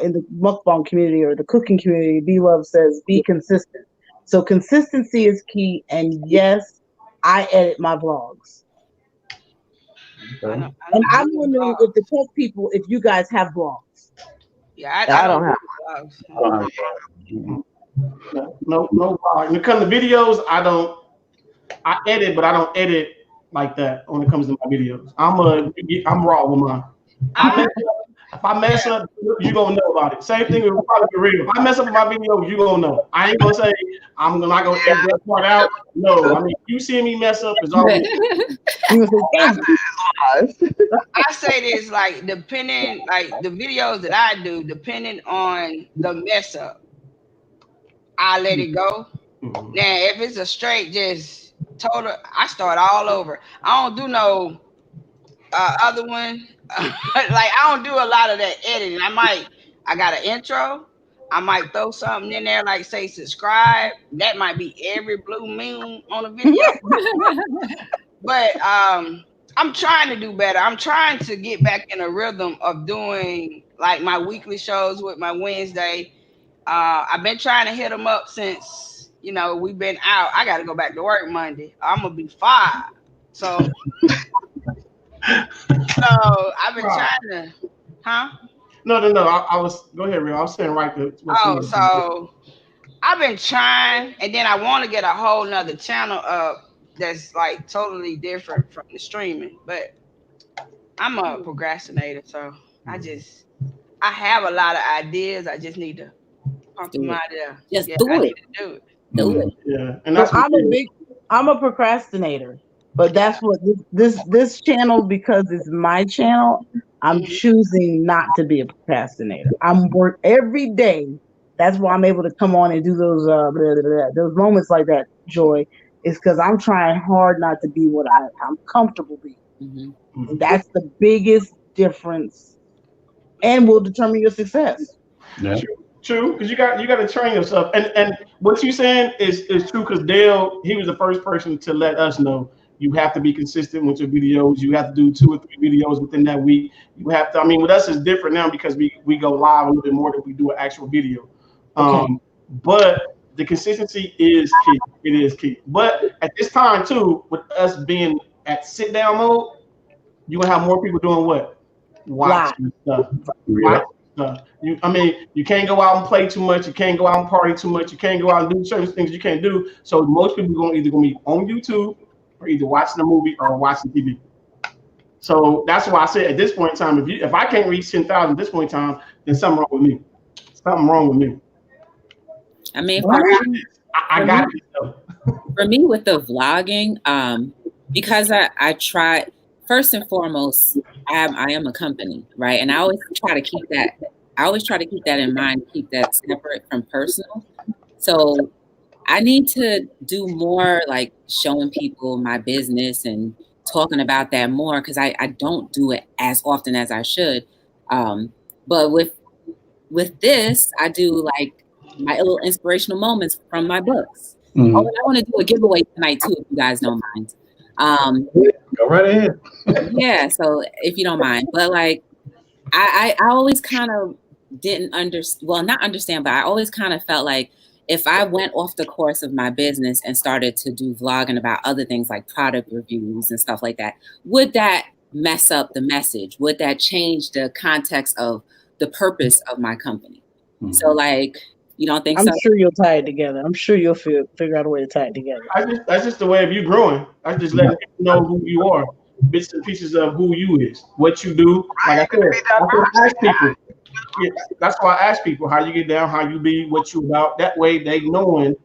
in the mukbang community or the cooking community, B-Love says, be consistent. So consistency is key. And yes, I edit my vlogs. And I'm wondering if the tech people, if you guys have vlogs. Yeah, I don't have vlogs. No vlog. When it comes to videos, I edit, but I don't edit like that when it comes to my videos. I'm raw with mine. If I mess up, you gonna know about it. Same thing with probably real. If I mess up my video, you gonna know. I ain't gonna say I'm not gonna edit that part out. No, I mean you see me mess up is always. I say this like depending, like the videos that I do, depending on the mess up, I let it go. Mm-hmm. Now if it's a straight just total, I start all over. I don't do no other one, like I don't do a lot of that editing. I got an intro. I might throw something in there, like say subscribe. That might be every blue moon on a video. But I'm trying to do better. I'm trying to get back in a rhythm of doing like my weekly shows with my Wednesday. I've been trying to hit them up since we've been out. I got to go back to work Monday. I'm gonna be fired. So I've been trying to, huh? No. I was go ahead, Real. I was saying right there. So I've been trying, and then I want to get a whole nother channel up that's like totally different from the streaming. But I'm a procrastinator, so I have a lot of ideas. I just need to pump them out there. Just do it. Do it. Do it. Yeah, and that's I'm a procrastinator, but that's what this channel, because it's my channel, I'm choosing not to be a procrastinator. I'm work every day. That's why I'm able to come on and do those those moments like that, Joy, is because I'm trying hard not to be what I'm comfortable being. Mm-hmm. And that's the biggest difference, and will determine your success. Yeah. True, because you got to train yourself, and what you're saying is true. Because Dale, he was the first person to let us know you have to be consistent with your videos. You have to do 2 or 3 videos within that week. You have to. I mean, with us it's different now because we go live a little bit more than we do an actual video. Okay. But the consistency is key. It is key. But at this time too, with us being at sit down mode, you're gonna have more people doing what? Watching stuff. Yeah. You can't go out and play too much. You can't go out and party too much. You can't go out and do certain things you can't do. So most people are either gonna be on YouTube or either watching a movie or watching TV. So that's why I said at this point in time, if I can't reach 10,000 at this point in time, then something wrong with me. Something wrong with me. I mean, I got it. For me with the vlogging, because I try, first and foremost, I am a company, right? And I always try to keep that in mind, keep that separate from personal. So I need to do more like showing people my business and talking about that more, because I don't do it as often as I should. But with this, I do like my little inspirational moments from my books. Mm-hmm. Oh, and I want to do a giveaway tonight too, if you guys don't mind. Go right ahead. Yeah, so if you don't mind, but like I always kind of didn't not understand, but I always kind of felt like if I went off the course of my business and started to do vlogging about other things like product reviews and stuff like that, would that mess up the message? Would that change the context of the purpose of my company? Mm-hmm. So like, you don't think I'm so? sure you'll tie it together. I'm sure you'll figure out a way to tie it together. That's just the way of you growing. I just letting people know who you are, bits and pieces of who you is, what you do. Like I said, I ask people. Yeah, that's why I ask people how you get down, how you be, what you about. That way they knowing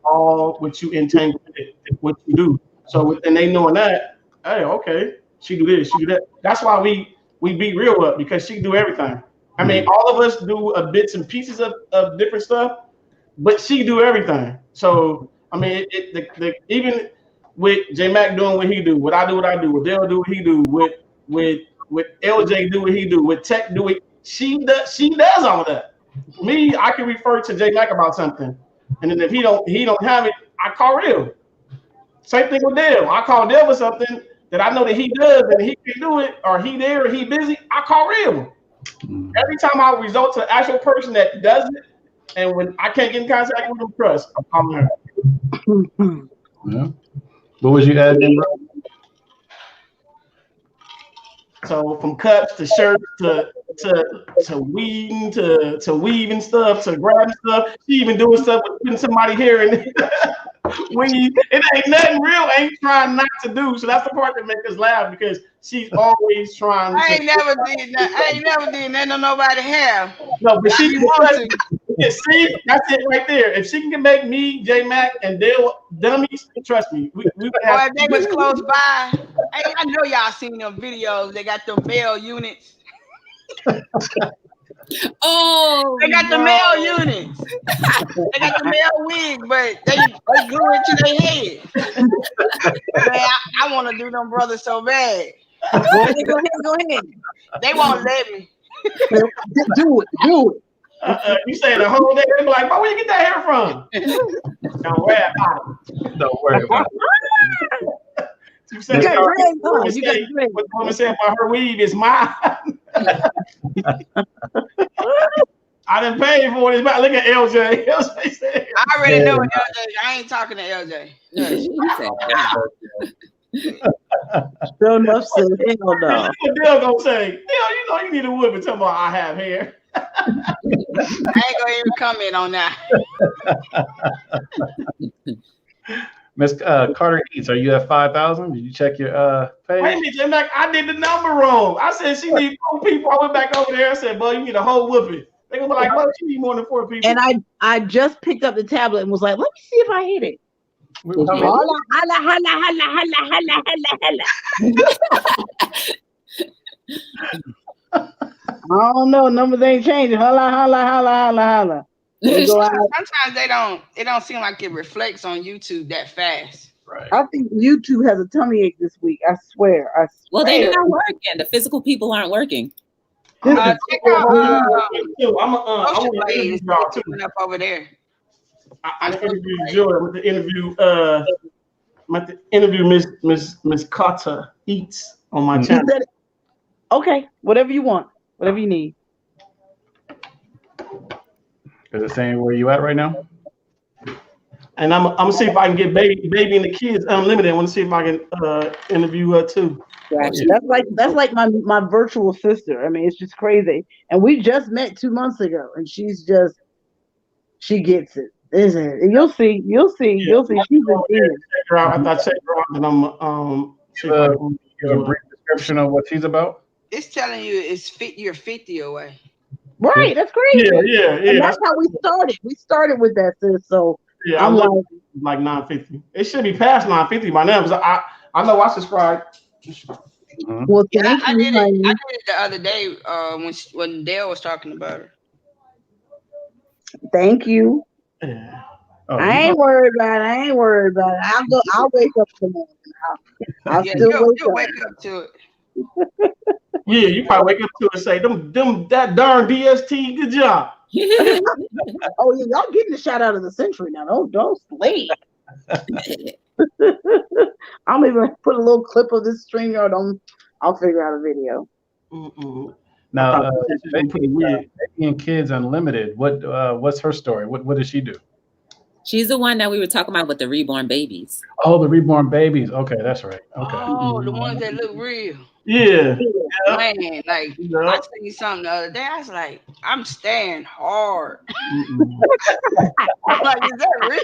all what you entangle with, what you do. So and they knowing that, hey, okay, she do this, she do that. That's why we beat Real up, because she can do everything. I mean, all of us do bits and pieces of different stuff, but she do everything. So I mean, even with J Mac doing what he do, what I do, with Dale do what he do, with LJ do what he do, with Tech do it. She does all of that. Me, I can refer to J Mac about something, and then if he don't have it, I call Real. Same thing with Dale. I call Dale with something that I know that he does and he can do it, or he there or he busy. I call Real. Every time I result to the actual person that does it, and when I can't get in contact with them, trust, I'm calling her. Yeah. What was you adding, bro? So from cups to shirts to weaving to weaving stuff to grabbing stuff, she even doing stuff with putting somebody here and it ain't nothing Real ain't trying not to do. So that's the part that makes us laugh, because she's always trying. I ain't never did nothing on nobody hair. No, but she want to. See, that's it right there. If she can make me, J Mac, and Dale dummies, trust me, we if they was close by, I know y'all seen them videos. They got them male units. Oh, they got the male units. They got the male wig, but they glue it to their head. Man, I want to do them brothers so bad. Go ahead. They won't let me. Do it. You say the whole day, they be like, "Bro, where you get that hair from?" Don't worry about it. Don't worry about it. You say, got dreads on. what You got dreads. the woman said about her weave is mine. I didn't pay for it. It's about, look at LJ. LJ said, I already know what LJ. I ain't talking to LJ. No, she said, wow. Sure enough, said, hell no. what Dale gonna say? Dale, you know you need a woman talking about I have hair. I ain't gonna even comment on that. Miss Carter Eats, are you at 5,000? Did you check your page? Wait a minute, Mac, I did the number wrong. I said she need 4 people. I went back over there and said, "Boy, you need a whole whooping." They gonna be like, "Well, she need more than 4 people." And I just picked up the tablet and was like, let me see if I hit it. How I don't know. Numbers ain't changing. Holla. Sometimes it don't seem like it reflects on YouTube that fast. Right. I think YouTube has a tummy ache this week. I swear. Well, they're not working. The physical people aren't working. Check out I'm Ocean gonna Blade interview is y'all too. up over there. I interviewed Joy with the interview Miss Carter Eats on my channel. Okay, whatever you want, whatever you need. Is it saying where you at right now? And I'm gonna see if I can get baby and the kids unlimited. I want to see if I can interview her too. Gotcha. That's like my virtual sister. I mean, it's just crazy. And we just met 2 months ago, and she gets it. Isn't it? You'll see. She's a genius. After I check her out, then I'm see if I can give a brief description of what she's about. It's telling you you're 50 away. Right, that's crazy. Yeah. And that's how we started. We started with that, sis. So yeah, I'm like 950. It should be past 950 by now because I know I subscribed. Well, I did it the other day when Dale was talking about her. Thank you. Yeah. I ain't worried about it. I'll wake up tomorrow. I'll still wake up to it. Yeah, you probably wake up to it and say, that darn DST, good job. Oh yeah, y'all getting the shout out of the century now. Don't sleep. I'm even put a little clip of this StreamYard on. I'll figure out a video. Now, Baby and Kids Unlimited. What's her story? What does she do? She's the one that we were talking about with the reborn babies. Oh, the reborn babies. Okay, that's right. Okay. Oh, the ones that look real. Yeah. Man, like I seen something the other day. I was like, I'm staying hard. I'm like, is that real?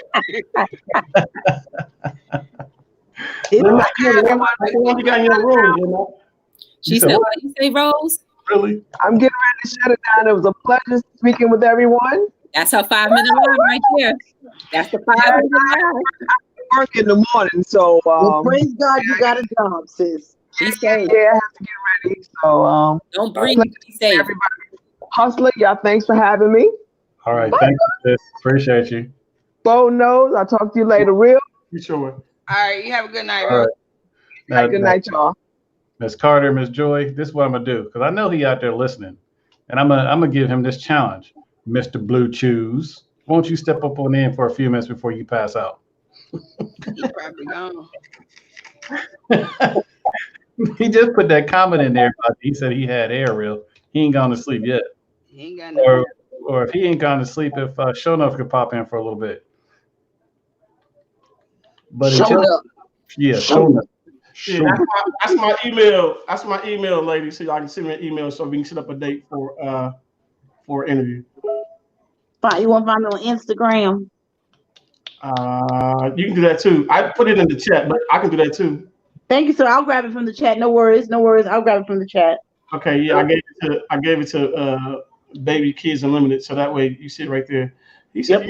She said, what did you say, Rose? Really? I'm getting ready to shut it down. It was a pleasure speaking with everyone. That's her 5-minute live right there. That's the 5-minute live. I work in the morning, so well, praise God, you got a job, sis. Be safe. Yeah, I have to get ready. So don't breathe. Be safe. Everybody. Hustler, y'all, thanks for having me. All right, thank you, sis. Appreciate you. Bo knows. I'll talk to you later. Real. You sure? All right, you have a good night, All right. Good night, y'all. Miss Carter, Miss Joy, this is what I'm gonna do because I know he out there listening, and I'm gonna give him this challenge, Mr. Blue Chews. Won't you step up on in for a few minutes before you pass out? He's probably gone. He just put that comment in there. He said he had air real. He ain't gone to sleep yet. He ain't got no. Or if he ain't gone to sleep, if Shonuff could pop in for a little bit. But Shonuff. Yeah, that's my email. That's my email, lady. So y'all can send me an email so we can set up a date for an interview. Fine. You want to find me on Instagram? You can do that too. I put it in the chat, but I can do that too. Thank you, sir. I'll grab it from the chat. No worries. I'll grab it from the chat. Okay. Yeah, I gave it to Baby Kids Unlimited, so that way you see it right there. He said,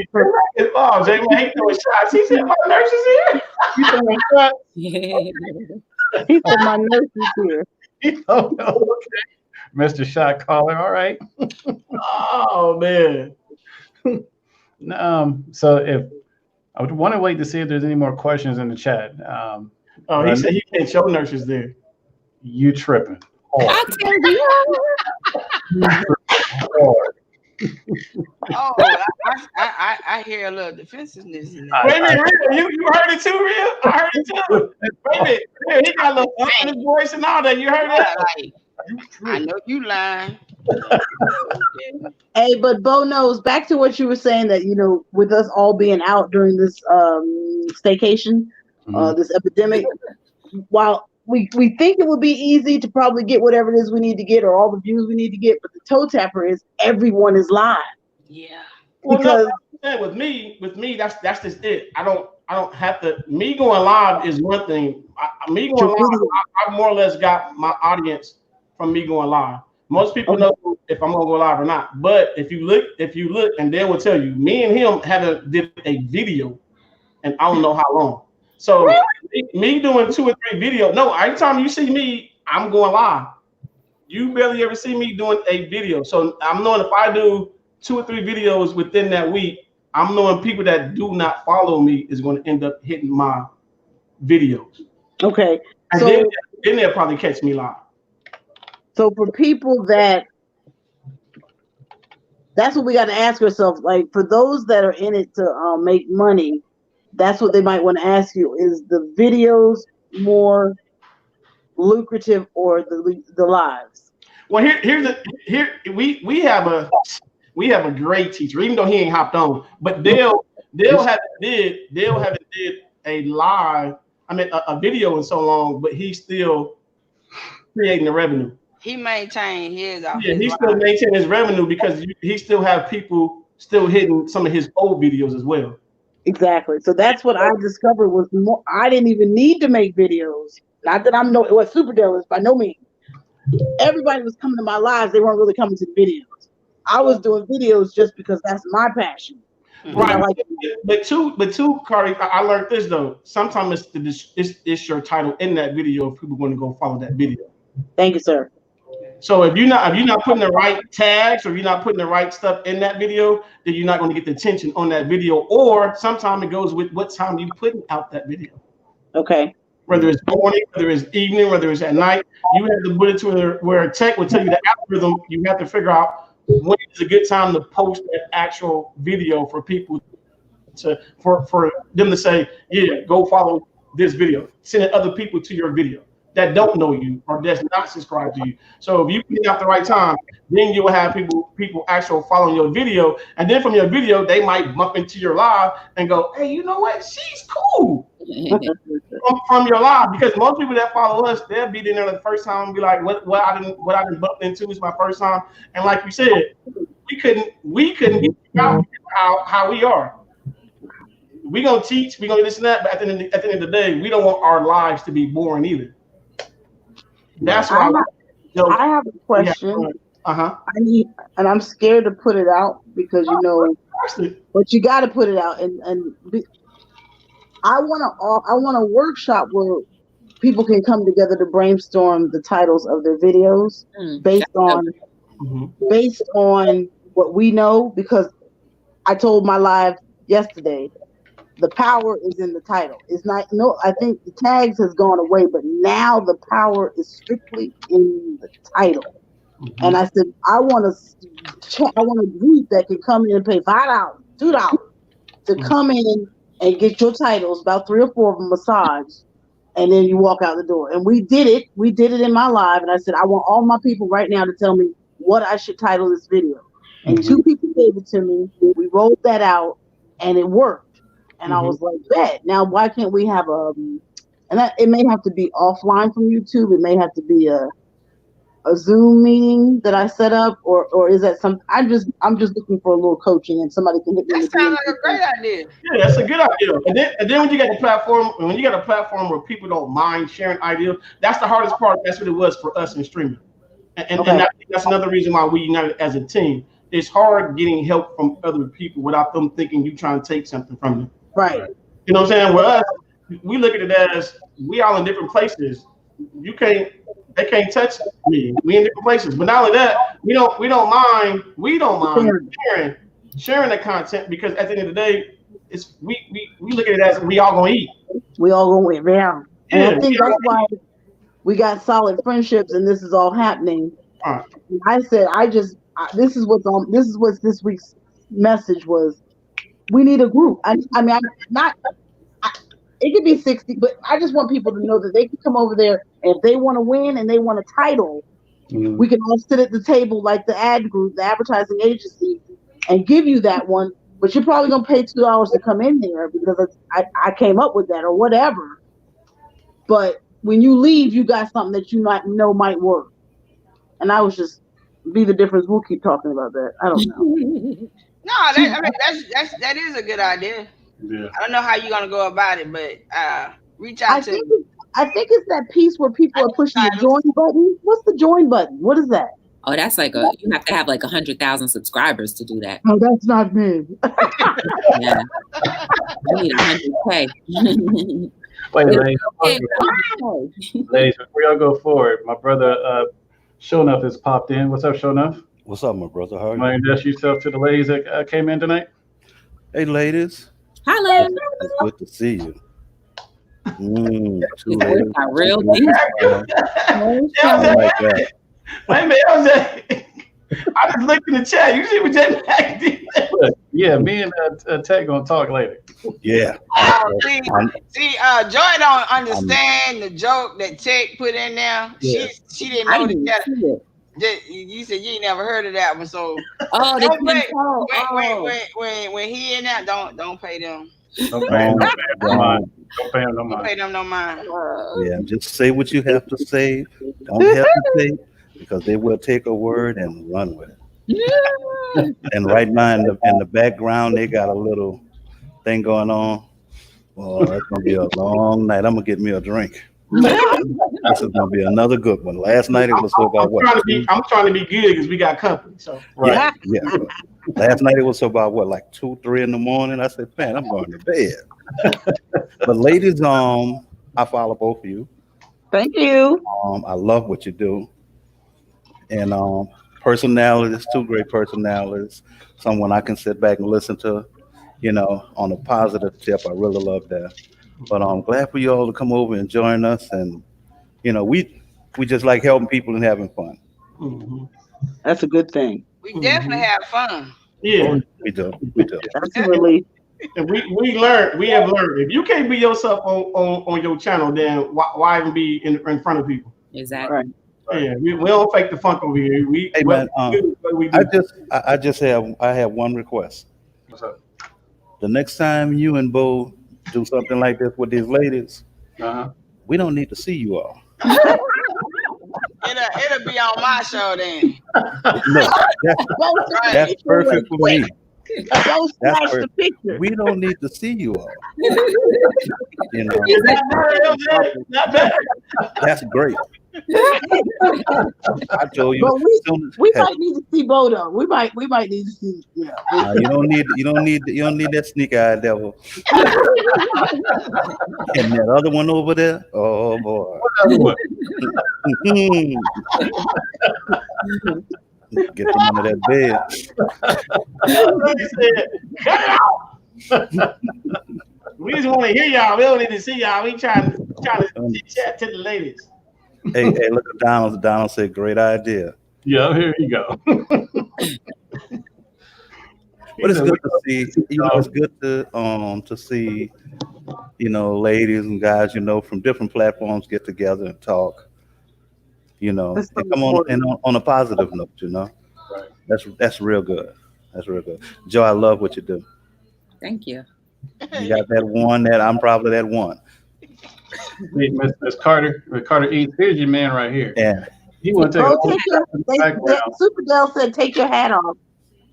"Oh, Jay, I hate throwing shots." He said, "My nurse is here." You throwing shots? He said, "My nurse is here." Okay, Mr. Shot Caller. All right. Oh man. So if I would want to wait to see if there's any more questions in the chat. He said he can't show nurses there. you tripping. I tell you. Oh, I hear a little defensiveness in that. Wait a minute, Real, you heard it too, Real? I heard it too. Wait a minute, Real, he got a little up in his voice and all that. You heard that? Like, I know you lying. Hey, but Bo knows, back to what you were saying, that, you know, with us all being out during this staycation, this epidemic, while we think it would be easy to probably get whatever it is we need to get or all the views we need to get, but the toe tapper is everyone is live. Yeah. Well, Because no, with me, that's just it. I don't have to. Me going live is one thing. Me going live, I more or less got my audience from me going live. Most people know if I'm gonna go live or not. But if you look, and they will tell you, me and him haven't did a video, and I don't know how long. So me doing 2 or 3 videos. No, every time you see me, I'm going live. You barely ever see me doing a video. So I'm knowing if I do 2 or 3 videos within that week, I'm knowing people that do not follow me is going to end up hitting my videos. Okay. And so then they'll probably catch me live. So for people that's what we got to ask ourselves. Like, for those that are in it to make money, that's what they might want to ask you: is the videos more lucrative or the lives? Well, we have a great teacher, even though he ain't hopped on. But Dale haven't did a live, a video in so long, but he's still creating the revenue. He maintained his. Yeah, he still maintain his revenue because he still have people still hitting some of his old videos as well. Exactly. So that's what I discovered was more. I didn't even need to make videos. Not that I'm what Super Dale is by no means. Everybody was coming to my lives. They weren't really coming to the videos. I was doing videos just because that's my passion. Right. But too, Cardi, I learned this though. Sometimes it's your title in that video if people want to go follow that video. Thank you, sir. So if you're not putting the right tags or if you're not putting the right stuff in that video, then you're not going to get the attention on that video. Or sometimes it goes with what time you putting out that video. Okay. Whether it's morning, whether it's evening, whether it's at night, you have to put it to where tech will tell you the algorithm. You have to figure out when is a good time to post that actual video for people for them to say, yeah, go follow this video. Send other people to your video that don't know you or that's not subscribed to you. So if you put it out the right time, then you will have people actually following your video. And then from your video, they might bump into your live and go, hey, you know what? She's cool. from your live, because most people that follow us, they'll be in there the first time and be like, what I didn't bump into is my first time. And like you said, we couldn't get out how we are. We gonna teach, we gonna do this and that, but at the end of the day, we don't want our lives to be boring either. That's why I have a question. And I'm scared to put it out because but you got to put it out. I want a workshop where people can come together to brainstorm the titles of their videos based on what we know. Because I told my live yesterday, the power is in the title. It's not I think the tags has gone away, but now the power is strictly in the title. And I said, I want a group that can come in and pay $5, $2 to come in and get your titles, about 3 or 4 of them massaged, and then you walk out the door. And we did it. We did it in my live, and I said, I want all my people right now to tell me what I should title this video. And 2 people gave it to me. We rolled that out, and it worked. And I was like, bet. Now, why can't we have it may have to be offline from YouTube. It may have to be a Zoom meeting that I set up, or is that some? I'm just looking for a little coaching, and somebody can hit me. That sounds like a great idea. Yeah, that's a good idea. And then when you get a platform, where people don't mind sharing ideas, that's the hardest part. That's what it was for us in streaming, and that's another reason why we united as a team. It's hard getting help from other people without them thinking you trying to take something from them. Right. You know what I'm saying? With us, we look at it as we all in different places. They can't touch me. We in different places. But not only that, we don't mind sharing the content, because at the end of the day, it's we look at it as we all gonna eat. We all gonna eat. Yeah. And I think we got solid friendships, and this is all happening. Right. I said, this is what this week's message was. We need a group. I mean, it could be 60, but I just want people to know that they can come over there, and if they want to win and they want a title, we can all sit at the table like the ad group, the advertising agency, and give you that one. But you're probably gonna pay $2 to come in there because I came up with that or whatever. But when you leave, you got something that you might know might work. And I was just be the difference. We'll keep talking about that. I don't know. No, that is a good idea. Yeah. I don't know how you're gonna go about it, but reach out to. I think it's that piece where people are pushing the join button. What's the join button? What is that? Oh, that's like you have to have like 100,000 subscribers to do that. No, that's not me. Yeah, you need 100K. Wait, ladies, before y'all go forward, my brother Shonuff has popped in. What's up, Shonuff? What's up, my brother? How are you? Want to introduce yourself to the ladies that came in tonight? Hey, ladies. Hello. It's good to see you. Two ladies. Real deep. I like that. Wait a minute, LJ. I just looked in the chat. You see what Jay Mack did? Yeah, me and Tech gonna talk later. Yeah. See, Joy don't understand the joke that Tech put in there. Yeah. She didn't know that. You said you ain't never heard of that one, so when he in that, don't pay them. Don't pay them no mind. Don't pay them no mind. Yeah, just say what you have to say. Don't hesitate, because they will take a word and run with it. And right now in the background, they got a little thing going on. Well, that's gonna be a long night. I'm gonna get me a drink. This is gonna be another good one. Last night it was so about what? I'm trying to be good because we got company. So right, yeah. Last night it was so about what, like 2, 3 in the morning. I said, man, I'm going to bed. But ladies, I follow both of you. Thank you. I love what you do. And personalities, 2 great personalities, someone I can sit back and listen to, on a positive tip. I really love that. But I'm glad for you all to come over and join us. And, we just like helping people and having fun. Mm-hmm. That's a good thing. We definitely have fun. Yeah. We do. Absolutely. And we have learned. If you can't be yourself on your channel, then why even be in front of people? Exactly. Right. Yeah, we don't fake the funk over here. Hey man, I have one request. What's up? The next time you and Bo do something like this with these ladies, we don't need to see you all. It'll be on my show then. No, that's perfect for me. Don't smash the picture. We don't need to see you all. Not bad. That's great. I told you. But we might need to see Bodo. We might need to see. You don't need that sneak eye devil. And that other one over there. Oh boy. Get them under that bed. Cut it out. We just want to hear y'all. We don't need to see y'all. We trying to chat to the ladies. Hey, look at Donald. Donald said, "Great idea." Yeah, here you go. But it's good to see. It's good to see, ladies and guys, from different platforms get together and talk. And come on a positive note. Right. That's real good. That's real good. Joe, I love what you do. Thank you. You got that one that I'm probably that one. Miss Carter Eats. Here's your man right here. Yeah. He want to take all the shots in the background. Super Dell said, "Take your hat off."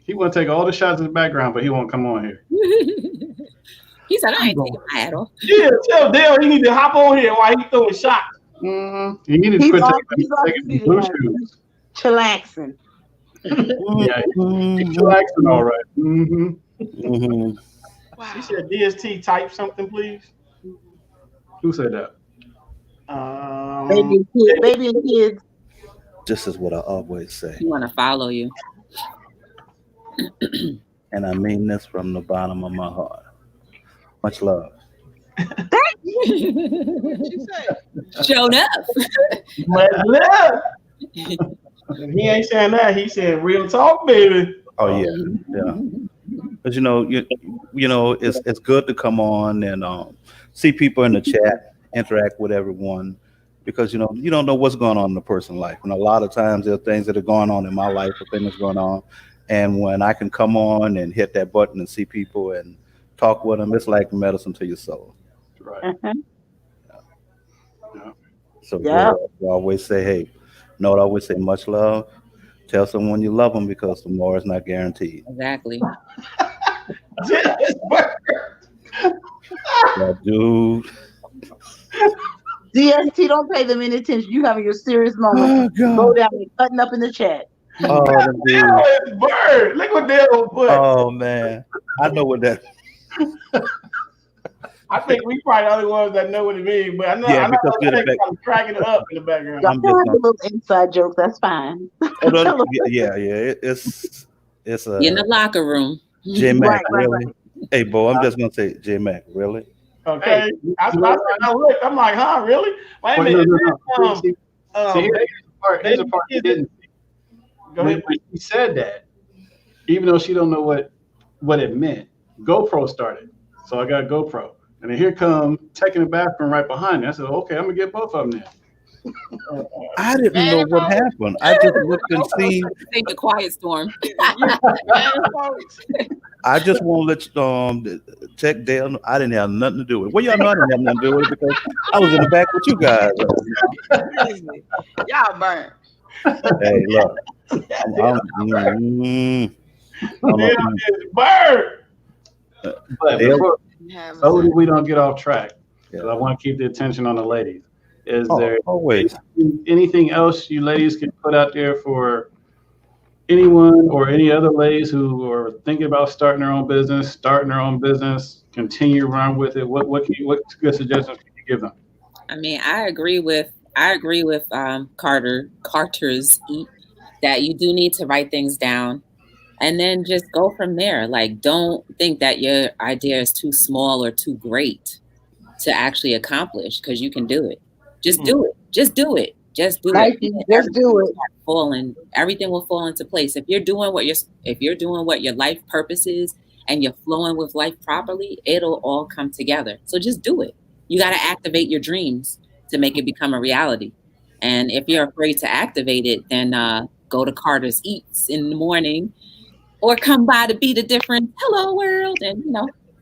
He want to take all the shots in the background, but he won't come on here. He said, "I ain't taking my hat off." Yeah, tell Dale he need to hop on here while he throwing shots. Mm-hmm. He needed to quit taking blue shoes. Chillaxing. Yeah, he's chillaxing all right. Mm-hmm. Mm-hmm. Wow. He said, "DST, type something, please." Who said that? Baby and kids. This is what I always say. He want to follow you. And I mean this from the bottom of my heart. Much love. What you say? Showed up. Much love. If he ain't saying that, he said real talk, baby. Oh yeah, yeah. But you know, it's good to come on and see people in the chat, interact with everyone, because you don't know what's going on in the person's life, and a lot of times there are things that are going on in my life, or things going on, and when I can come on and hit that button and see people and talk with them, it's like medicine to your soul. Right. Yeah. So Yeah. I always say, hey, I always say much love. Tell someone you love them because tomorrow is not guaranteed. Exactly. Yeah, dude. DST, don't pay them any attention. You having your serious moment. Go down and cutting up in the chat. Oh, dude. It's Bird. Look what Dale put. Oh man, I know what that. I think we probably the only ones that know what it means, but I know I'm cracking it up in the background. Y'all can have a little inside joke. That's fine. Yeah. It's in the locker room. J Mac, really? Right. Hey, Bo, I'm just gonna say J Mac, really? Okay. Hey, I looked. I'm like, huh, really? Wait a minute. Here's the part he didn't see. Go ahead. When he said that, even though she don't know what it meant, GoPro started. So I got GoPro. And then here come taking the bathroom right behind me. I said, okay, I'm gonna get both of them then. I didn't know what happened. I just looked and seen. Think the quiet storm. I just want to let check Dale. I didn't have nothing to do with it. Well, y'all know I didn't have nothing to do with it because I was in the back with you guys. Y'all burnt. Hey, look. Bird. But before, so we don't get off track, because I want to keep the attention on the ladies. Is there always anything else you ladies can put out there for anyone or any other ladies who are thinking about starting their own business, continue run with it? What good suggestions can you give them? I mean, I agree with Carter's eat that you do need to write things down and then just go from there. Like, don't think that your idea is too small or too great to actually accomplish, because you can do it. Just do it. Just do it. Just do it. Just do it. Everything will fall into place. If you're doing what your life purpose is and you're flowing with life properly, it'll all come together. So just do it. You got to activate your dreams to make it become a reality. And if you're afraid to activate it, then go to Carter's Eats in the morning, or come by to Be the Difference Hello World, and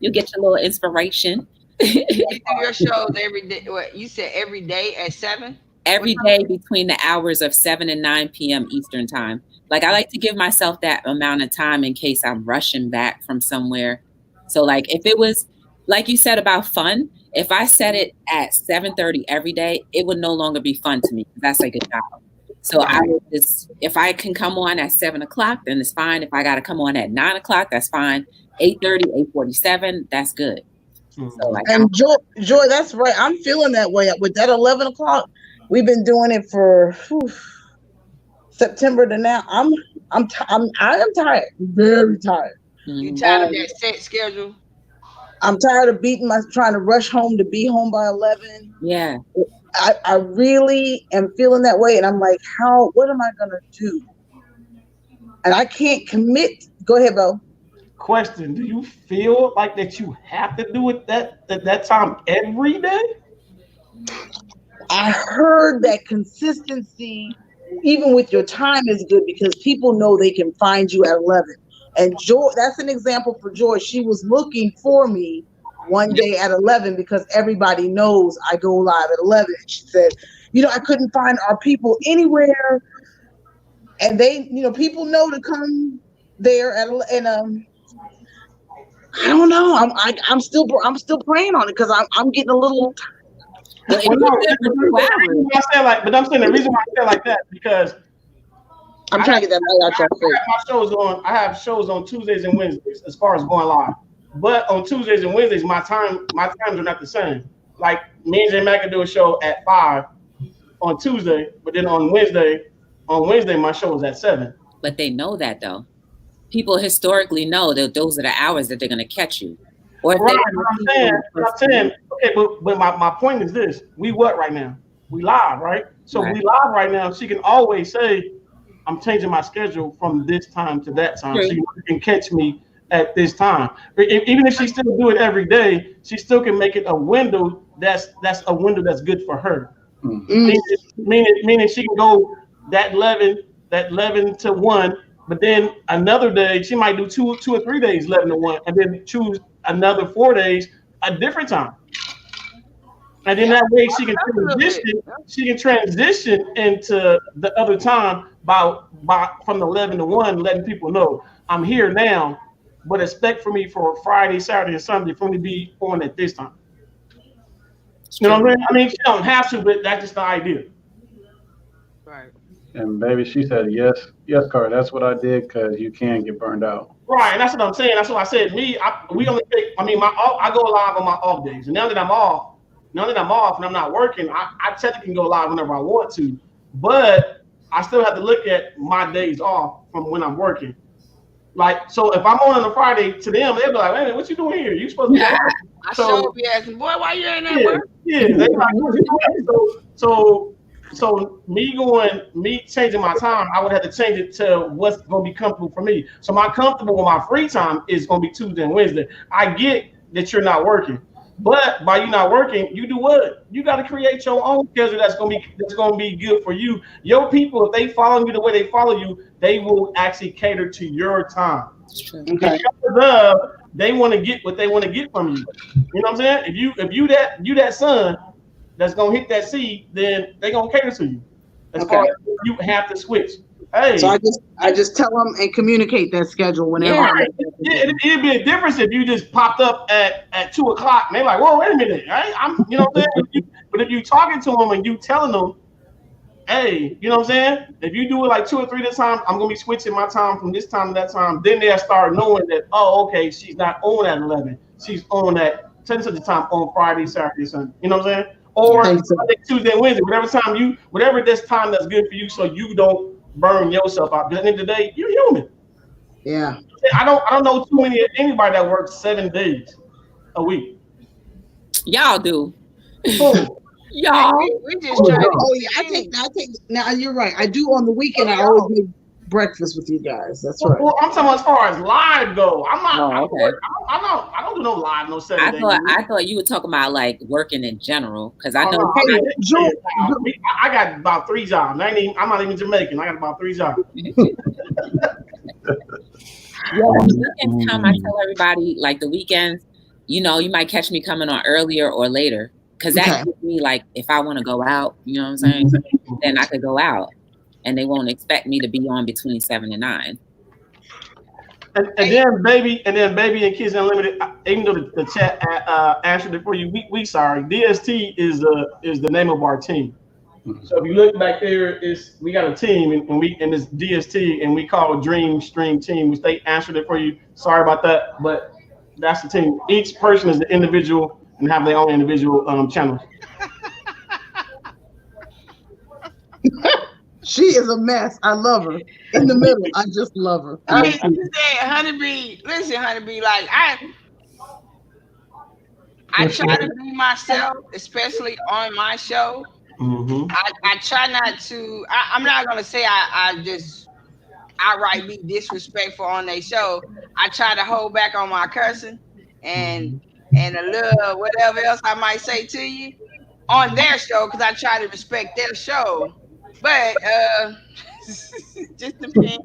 you'll get your little inspiration. You do your shows every day. What you said, every day at 7? Every day between the hours of 7 and 9 p.m. Eastern time. Like, I like to give myself that amount of time in case I'm rushing back from somewhere. So like, if it was like you said about fun, if I set it at 7:30 every day, it would no longer be fun to me. That's like a job. So if I can come on at 7 o'clock, then it's fine. If I got to come on at 9 o'clock, that's fine. 8:30, 8:47, that's good. So and Joy, that's right. I'm feeling that way with that 11 o'clock. We've been doing it for September to now. I am tired, very tired. You tired of that set schedule? I'm tired of trying to rush home to be home by 11. Yeah. I really am feeling that way, and I'm like, what am I gonna do? And I can't commit. Go ahead, Bo. Question: do you feel like that you have to do it that time every day? I heard that consistency, even with your time, is good because people know they can find you at 11. And Joy, that's an example for Joy. She was looking for me one day at 11 because everybody knows I go live at 11. She said, I couldn't find our people anywhere, and they, people know to come there and I don't know. I'm still praying on it because I'm getting a little. But I'm saying the reason why I say like that because I'm trying to get that right out your face. I have shows on Tuesdays and Wednesdays as far as going live, but on Tuesdays and Wednesdays my times are not the same. Like me and J Mac can do a show at 5 on Tuesday, but then on Wednesday my show is at 7. But they know that though. People historically know that those are the hours that they're going to catch you. Or if Right, they I'm saying, okay, but my point is this: we what right now? We live, right? So Right. we live right now. She can always say, "I'm changing my schedule from this time to that time, so you can catch me at this time." Even if she still do it every day, she still can make it a window. That's a window that's good for her. Meaning she can go that 11 to 1, but then another day she might do 2 or 3 days 11 to 1, and then choose another 4 days a different time. And then that way she can transition. She can transition into the other time by from 11 to 1, letting people know I'm here now, but expect for me for Friday, Saturday, and Sunday for me to be on at this time. You know what I mean? I mean, she don't have to, but that's just the idea. Right. And baby, she said, yes, Carter, that's what I did because you can get burned out. Right, and that's what I'm saying. That's what I said. We only take. I mean, I go live on my off days, and now that I'm off, and I'm not working, I technically can go live whenever I want to, but I still have to look at my days off from when I'm working. Like, so if I'm on a Friday, to them, they'll be like, "Hey, what you doing here? You supposed to be at work." I sure be asking, boy, why you ain't at work? Yeah, they like, what you doing? So me changing my time, I would have to change it to what's gonna be comfortable for me. So my comfortable with my free time is gonna be Tuesday and Wednesday. I get that you're not working, but by you not working, you do what? You got to create your own schedule that's gonna be good for you. Your people, if they follow you the way they follow you, they will actually cater to your time. Okay. Because they want to get what they want to get from you. You know what I'm saying? If you that son that's gonna hit that seed, then they gonna cater to you. As far as you have to switch. Hey, so I just tell them and communicate that schedule whenever. Yeah, it'd be a difference if you just popped up at 2 o'clock and they're like, "Whoa, wait a minute, right? I'm," you know what I'm saying? But if you talking to them and you telling them, "Hey," you know what I'm saying? If you do it like 2 or 3 this time, I'm gonna be switching my time from this time to that time. Then they'll start knowing that, oh, okay, she's not on at 11. She's on at such and time on Friday, Saturday, Sunday. You know what I'm saying? Or Monday, Tuesday, Wednesday, whatever this time that's good for you, so you don't burn yourself out. Because at the end of the day, you're human. Yeah. I don't know too many anybody that works 7 days a week. Y'all do. Y'all. We just try to. Oh yeah, I take. Now you're right. I do on the weekend. I always make breakfast with you guys. That's right. Well, I'm talking as far as live go. I'm not. Oh, okay. I don't do no live no 7 days. I thought you were talking about like working in general because I know. I got about 3 jobs. I'm not even Jamaican. I got about 3 jobs. The weekends come, I tell everybody like the weekends, you know, you might catch me coming on earlier or later because that gives me like if I want to go out, you know what I'm saying, then I could go out and they won't expect me to be on between 7 and 9. And then baby and Kids Unlimited, even though the chat answered it for you, we sorry. DST is the name of our team. So if you look back there, we got a team and it's DST and we call it Dream Stream Team, which they answered it for you. Sorry about that, but that's the team. Each person is the individual and have their own individual channels. She is a mess. I love her. In the middle, I just love her. Honeybee, listen, Honeybee, like I try to be myself, especially on my show. Mm-hmm. I try not to. I'm not gonna say I just outright be disrespectful on their show. I try to hold back on my cursing and a little whatever else I might say to you on their show because I try to respect their show. But just depends.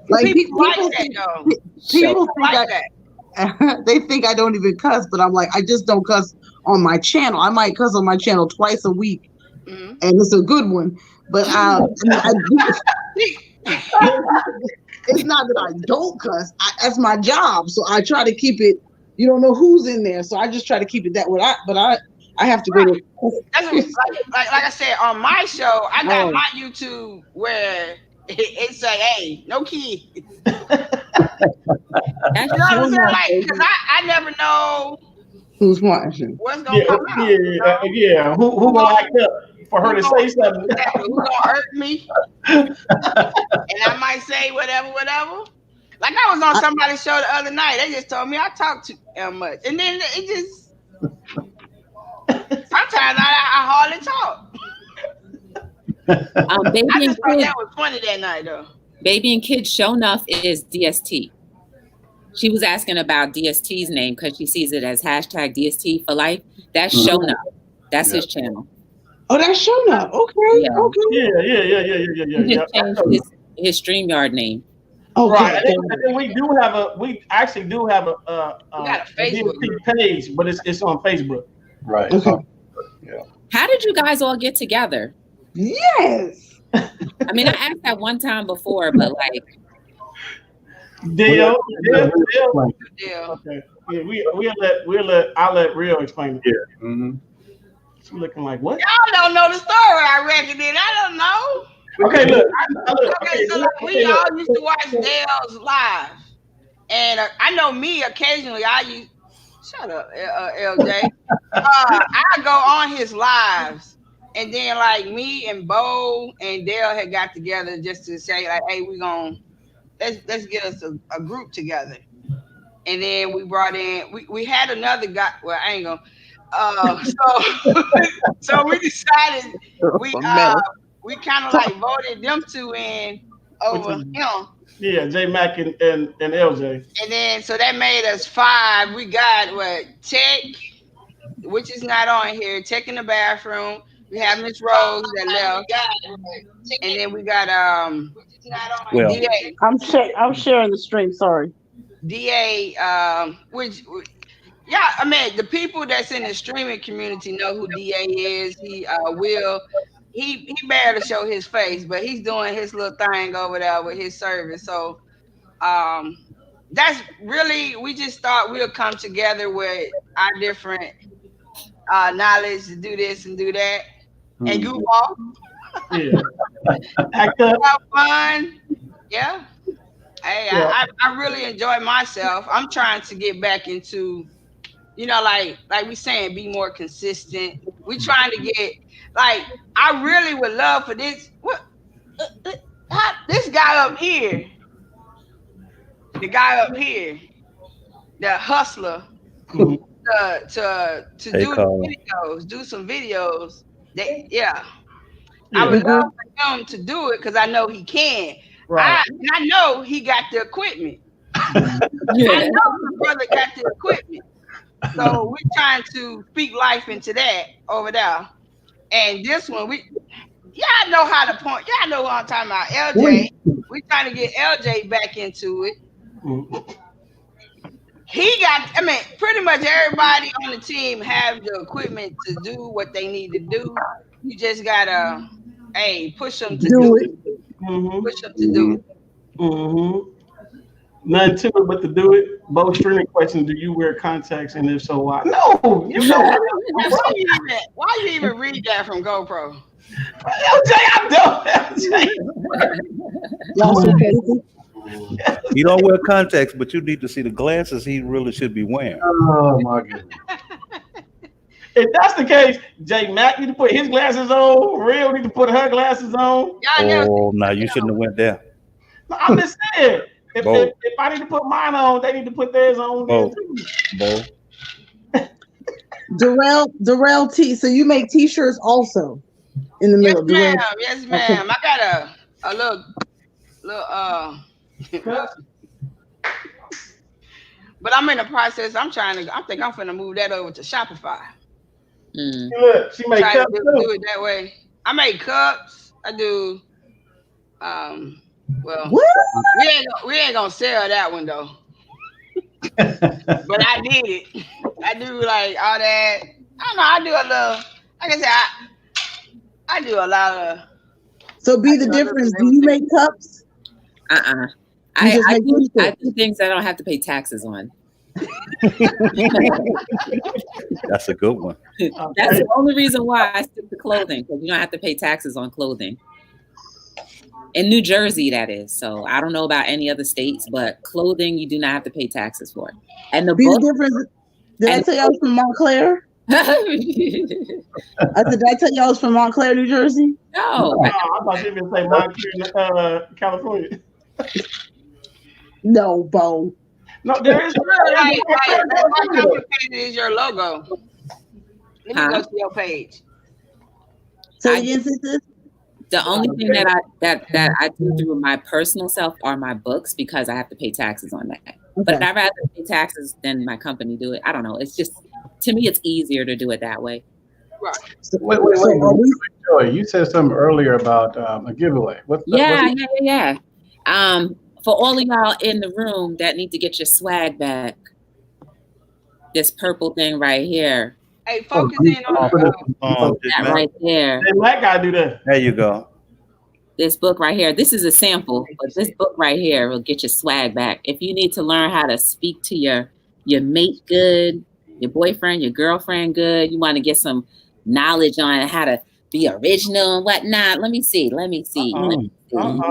Like people like that though. People like that. They think I don't even cuss, but I'm like, I just don't cuss on my channel. I might cuss on my channel twice a week, and it's a good one. But it's not that I don't cuss. That's my job, so I try to keep it. You don't know who's in there, so I just try to keep it that way. But I have to go to. Like I said on my show, I got my YouTube where it's like, hey, no kid. You know what I'm saying? Like, because I never know who's watching. What's gonna come out? Yeah. Who gonna act up for her to say something? Exactly. Who gonna hurt me? And I might say whatever. Like I was on somebody's show the other night. They just told me I talk too much, and then it just sometimes I hardly talk. Baby I and just thought Kid, that was funny that night though. Baby and Kid show enough is DST. She was asking about DST's name because she sees it as hashtag DST for life. That's show enough. That's his channel. Oh, that's shown up. Okay. Yeah. Okay. Yeah. He just changed his StreamYard name. Okay. Right. And then we actually do have a got a Facebook DST page, but it's on Facebook. Right. Okay. Yeah. How did you guys all get together? Yes. I mean, I asked that one time before, but like, Dale. Yeah. Okay. Yeah, I'll let Real explain it. Yeah. Mm-hmm. She's looking like what? Y'all don't know the story. I reckon it. I don't know. Okay, look. Okay, so like we all used to watch Dale's live, and I know me occasionally. Shut up, LJ. I go on his lives, and then like me and Bo and Dale had got together just to say like, hey, let's get us a group together, and then we brought in we had another guy. Well, I ain't gonna. So we decided we kind of like voted them two in over him. Yeah, J Mac and LJ. And then so that made us 5. We got Tech, which is not on here. Tech in the bathroom. We have Miss Rose that left. And then we got DA. I'm sharing the stream. Sorry. DA, which yeah, I mean the people that's in the streaming community know who DA is. He barely show his face, but he's doing his little thing over there with his service. So that's really, we just thought we'll come together with our different knowledge to do this and do that and goof off. Yeah. Act up. Have fun. Yeah. Hey, yeah. I really enjoy myself. I'm trying to get back into, like we saying, be more consistent. We trying to get, like, I really would love for this. This guy up here, the hustler, to do some videos. I would love for him to do it because I know he can. Right. I know he got the equipment. I know the brother got the equipment. So we're trying to speak life into that over there. And this one, y'all know how to point. Y'all know what I'm talking about. LJ. We're trying to get LJ back into it. Pretty much everybody on the team have the equipment to do what they need to do. You just gotta, push them to do it. Push them to do it. Nothing to it but to do it. Both streaming question: do you wear contacts, and if so, why? No, you don't. Why you even read that from GoPro? LJ, I don't. He don't wear contacts, but you need to see the glasses he really should be wearing. Oh my goodness. If that's the case, J Mac need to put his glasses on. Real need to put her glasses on. Oh, no, you shouldn't have went there. No, I'm just saying. If I need to put mine on, they need to put theirs on. Darrell T. So you make T-shirts also in the middle. Yes, ma'am. I got a little. But I'm in the process. I think I'm finna move that over to Shopify. Look, she make cups too. Do it that way. I make cups. I do. Well, we ain't gonna sell that one though. But I did it. I do like all that. I don't know. I do a little. Like I said, I do a lot of. So be the difference. Do you make cups? I do things I don't have to pay taxes on. That's a good one. That's the only reason why I stick to clothing, because you don't have to pay taxes on clothing. In New Jersey, that is. So I don't know about any other states, but clothing you do not have to pay taxes for. And the difference. Did I tell you I was from Montclair? Did I tell you I was from Montclair, New Jersey? No. I thought you were going to say Montclair, California. No, Bo. No, there is. Like, how complicated is your logo? Let me go to your page. So again, sisters? The only thing that I do through my personal self are my books because I have to pay taxes on that. Okay. But I'd rather pay taxes than my company do it. I don't know. It's just, to me, it's easier to do it that way. Right. Wait. Joy, you said something earlier about a giveaway. Yeah. For all of y'all in the room that need to get your swag back, this purple thing right here. Hey, focus in on that right there. Hey, Black guy do that. There you go. This book right here. This is a sample, but this book right here will get your swag back. If you need to learn how to speak to your mate good, your boyfriend, your girlfriend good, you want to get some knowledge on how to be original and whatnot. Let me see. Give it to him,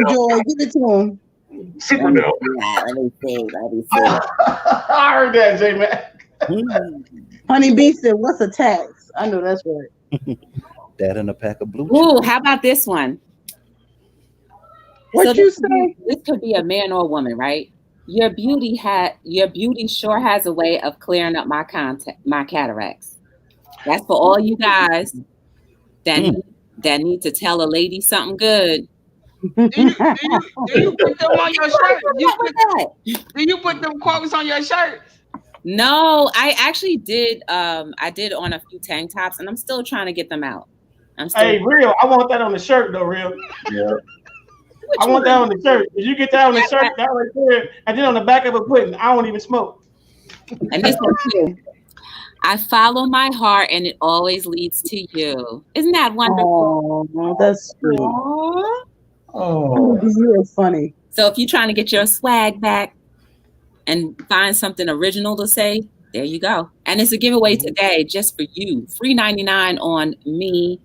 Joy. Give it to him. Let me see. I heard that, J-Man. Honey Bee said, "What's a tax?" I know that's right. That and a pack of blue. Ooh, how about this one? What you say? This could be a man or a woman, right? Your beauty sure has a way of clearing up my cataracts. That's for all you guys that need to tell a lady something good. Do you put them on your shirt? Do you put them quotes on your shirt? No, I actually did. I did on a few tank tops, and I'm still trying to get them out. Hey, Real, I want that on the shirt, though, Real. Yeah. I want that on the shirt. If you get that on the shirt, that right there, and then on the back of a pudding, I don't even smoke. And this one too. I follow my heart, and it always leads to you. Isn't that wonderful? Oh, that's sweet. Oh, you are funny. So if you're trying to get your swag back and find something original to say, there you go. And it's a giveaway today just for you. Free $99 on me,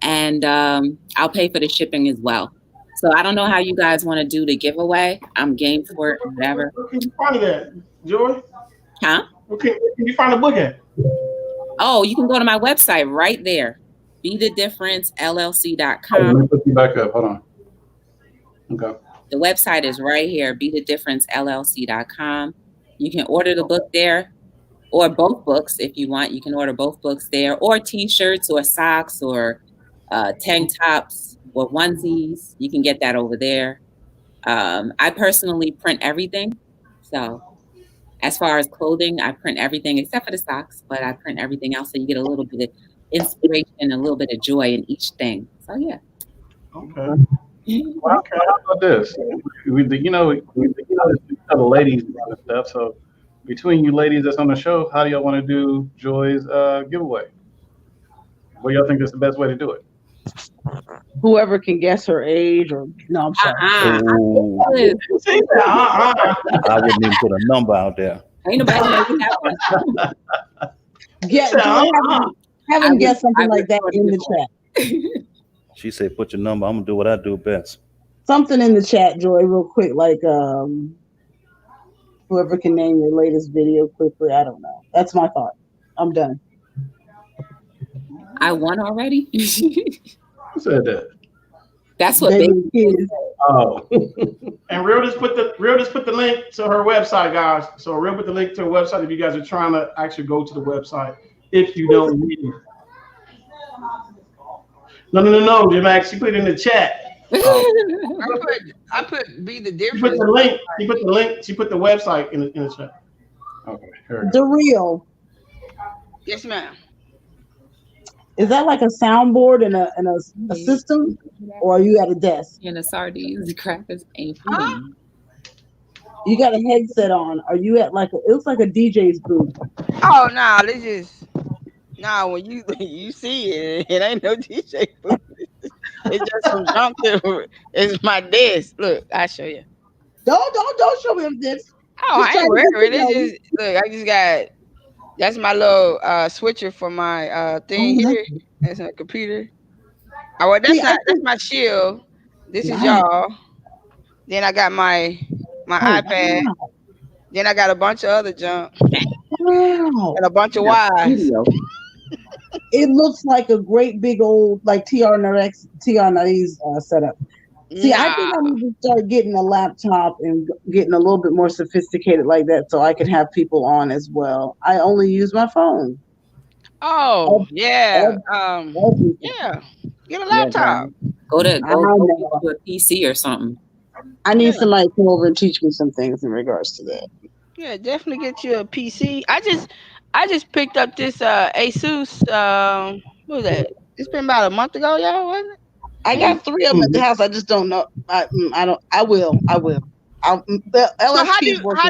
and I'll pay for the shipping as well. So I don't know how you guys want to do the giveaway. I'm game for it, whatever. Where can you find that, Joy? Huh? Where can you find the book at? Oh, you can go to my website right there. BeTheDifferenceLLC.com. Let me put you back up. Hold on. Okay. The website is right here, BeTheDifferenceLLC.com. You can order the book there, or both books if you want. You can order both books there, or T-shirts, or socks, or tank tops, or onesies. You can get that over there. I personally print everything. So as far as clothing, I print everything except for the socks, but I print everything else. So you get a little bit of inspiration and a little bit of joy in each thing. So yeah. Okay. Well, how about this? We the ladies and stuff. So between you ladies that's on the show, how do y'all want to do Joy's giveaway? What y'all think is the best way to do it? Whoever can guess her age, or no, I'm sorry. I wouldn't even put a number out there. Ain't nobody making that one. Have them guess something like that in the chat. She said, "Put your number." I'm gonna do what I do best. Something in the chat, Joy, real quick, like whoever can name your latest video quickly. I don't know. That's my thought. I'm done. I won already. Who said that? That's what they did. Oh. And Real just put the link to her website, guys. So Real put the link to her website if you guys are trying to actually go to the website. If you don't need it. No, J-Max, she put it in the chat. I put Be the Difference. She put the link. She put the website in the chat. Okay. The Real. Yes, ma'am. Is that like a soundboard and a system, or are you at a desk? And the sardines, the crackers ain't food. You got a headset on. Are you at it looks like a DJ's booth? Oh no, when you see it, it ain't no DJ booth. It's just some junk. It's my desk. Look, I'll show you. Don't show me this. Oh, I ain't wearing it. Look, I just got. That's my little switcher for my thing here. That's my computer. Oh, well, that's my shield. This is y'all. Then I got my iPad. Wow. Then I got a bunch of other junk. Wow. And a bunch of wires. It looks like a great big old TR90's setup. See, I think I need to start getting a laptop and getting a little bit more sophisticated like that so I can have people on as well. I only use my phone. Oh, yeah. Everything. Yeah. Get a Yeah, laptop. go I to know. a PC or something. I need Yeah. somebody to come over and teach me some things in regards to that. Yeah, definitely get you a PC. I just picked up this Asus what was that? It's been about a month ago, y'all, wasn't it? I got 3 of them at the house. I just don't know. I don't. I will. The So LSP is working.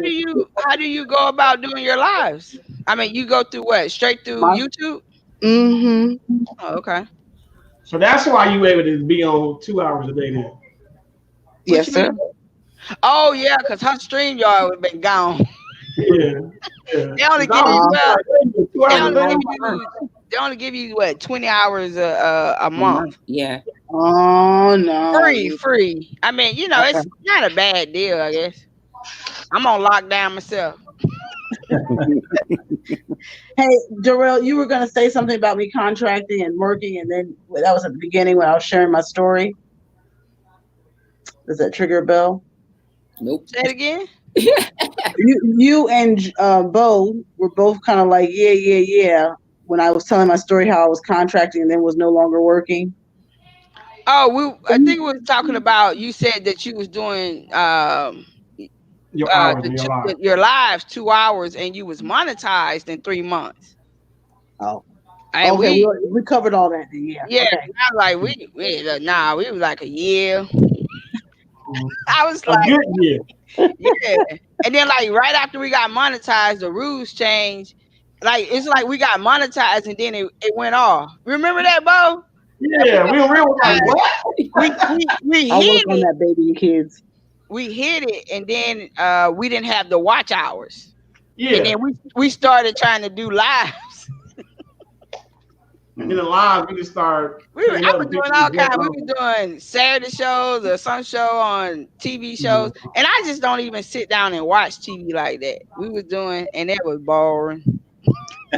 how do you go about doing your lives? I mean, you go through what? Straight through YouTube? Mm-hmm. Oh, okay. So that's why you able to be on 2 hours a day then. What Yes, you sir. mean? Oh yeah, because her stream yard would have been gone. Yeah. Yeah. They only give you well, 2 hours a day. they only give you what 20 hours a month. Yeah. Oh no. Free. I mean, you know, Okay. it's not a bad deal, I guess. I'm on lockdown myself. Hey, Darrell, you were going to say something about me contracting and working, and then that was at the beginning when I was sharing my story. Does that trigger a bell? Nope. Say it again. You and Bo were both kind of like, yeah. When I was telling my story, how I was contracting and then was no longer working. Oh, I think we were talking about. You said that you was doing Your hours in your life. your lives 2 hours, and you was monetized in 3 months. Oh, And okay. We covered all that. Then, yeah. Yeah, Okay. I was like, we was like a year. I was A like, good year. yeah. And then like right after we got monetized, the rules changed. Like it's like we got monetized and then it went off. Remember that, Bo? Yeah, we real like what? We I hit work on it. that, baby and kids. We hit it, and then we didn't have the watch hours. Yeah. And then we started trying to do lives. And then the live, we just started. I was doing all kinds. We were doing Saturday shows or some show on TV shows, and I just don't even sit down and watch TV like that. We was doing, and it was boring.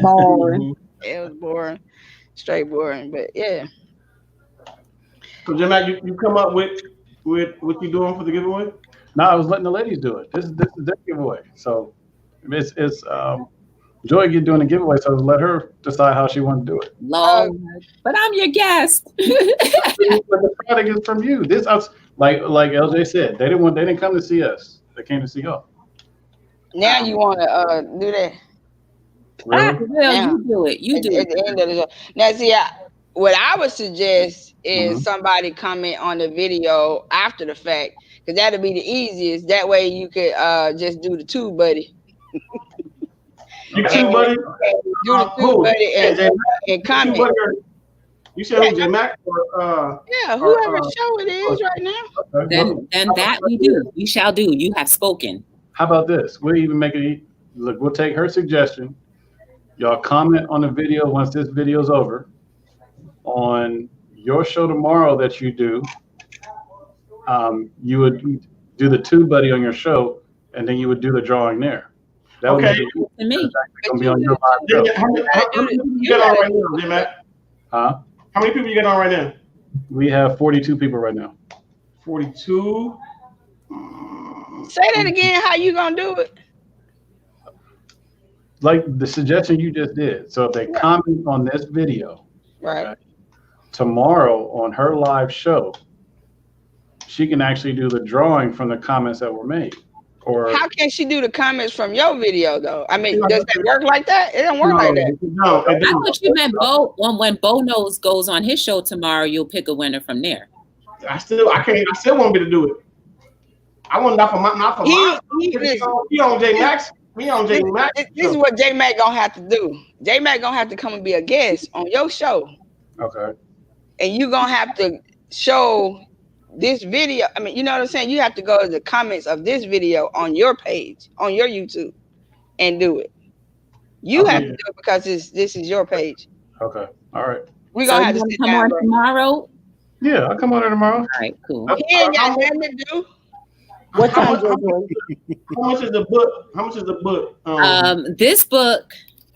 Boring. It was boring, straight boring. But yeah. So, Jim, you come up with what you doing for the giveaway? No, I was letting the ladies do it. This is their giveaway. So it's Joy doing a giveaway, so let her decide how she wants to do it. Lord, but I'm your guest. But the product is from you. This us like LJ said, they didn't come to see us. They came to see y'all. Now you want to do that? Really? Well, you do it. You do at the end of the show. Now, see, what I would suggest is somebody comment on the video after the fact, because that'll be the easiest. That way you could just do the two buddy. You two buddy? Do the two buddy and comment. You said who, J Mac or whoever show it is right now. Okay. Then that we do. We shall do. You have spoken. How about this? We'll even make it look. We'll take her suggestion. Y'all comment on the video once this video's over. On your show tomorrow that you do, you would do the two buddy on your show, and then you would do the drawing there. That okay. To me. Gonna be on your live show. How many people you get on right now, J Mac? Huh? How many people you get on right now? We have 42 people right now. 42. Say that again. How you gonna do it? Like the suggestion you just did. So if they comment on this video, right, tomorrow on her live show, she can actually do the drawing from the comments that were made. Or how can she do the comments from your video though? I mean, does that work like that? It don't work like that. No, I thought you meant Bo. When Bo Knows goes on his show tomorrow, you'll pick a winner from there. I still won't be able to do it. I want not for my. He on J Max. Me on J Max. This is what J Mac gonna have to do. J Mac gonna have to come and be a guest on your show. Okay. And you gonna have to show this video. I mean, you know what I'm saying? You have to go to the comments of this video on your page, on your YouTube, and do it. You have to do it because this is your page. Okay. All right. We're gonna have to sit come down on tomorrow. Yeah, I'll come on there tomorrow. All right, cool. He ain't got nothing to do. What time? How much is the book? How much is the book? This book,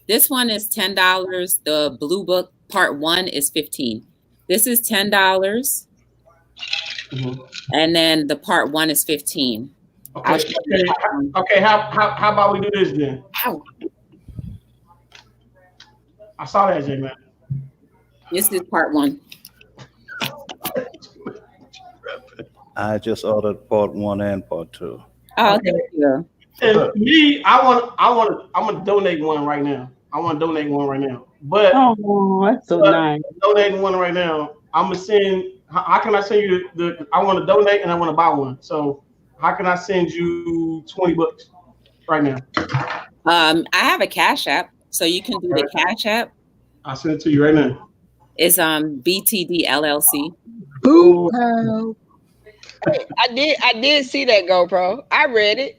this one is $10. The blue book part 1 is $15. This is $10. And then the part 1 is 15. Okay. Okay. How about we do this then? Ow. I saw that, J man. This is part 1. I just ordered part 1 and part 2. Oh, thank you. And me, I'm gonna donate one right now. I want to donate one right now. But that's so nice. Donating one right now. I'm gonna send. How can I send you the? I want to donate and I want to buy one. So how can I send you $20 right now? I have a Cash App, so you can do the Cash App. I'll send it to you right now. It's BTD LLC. Boo. I did see that GoPro. I read it.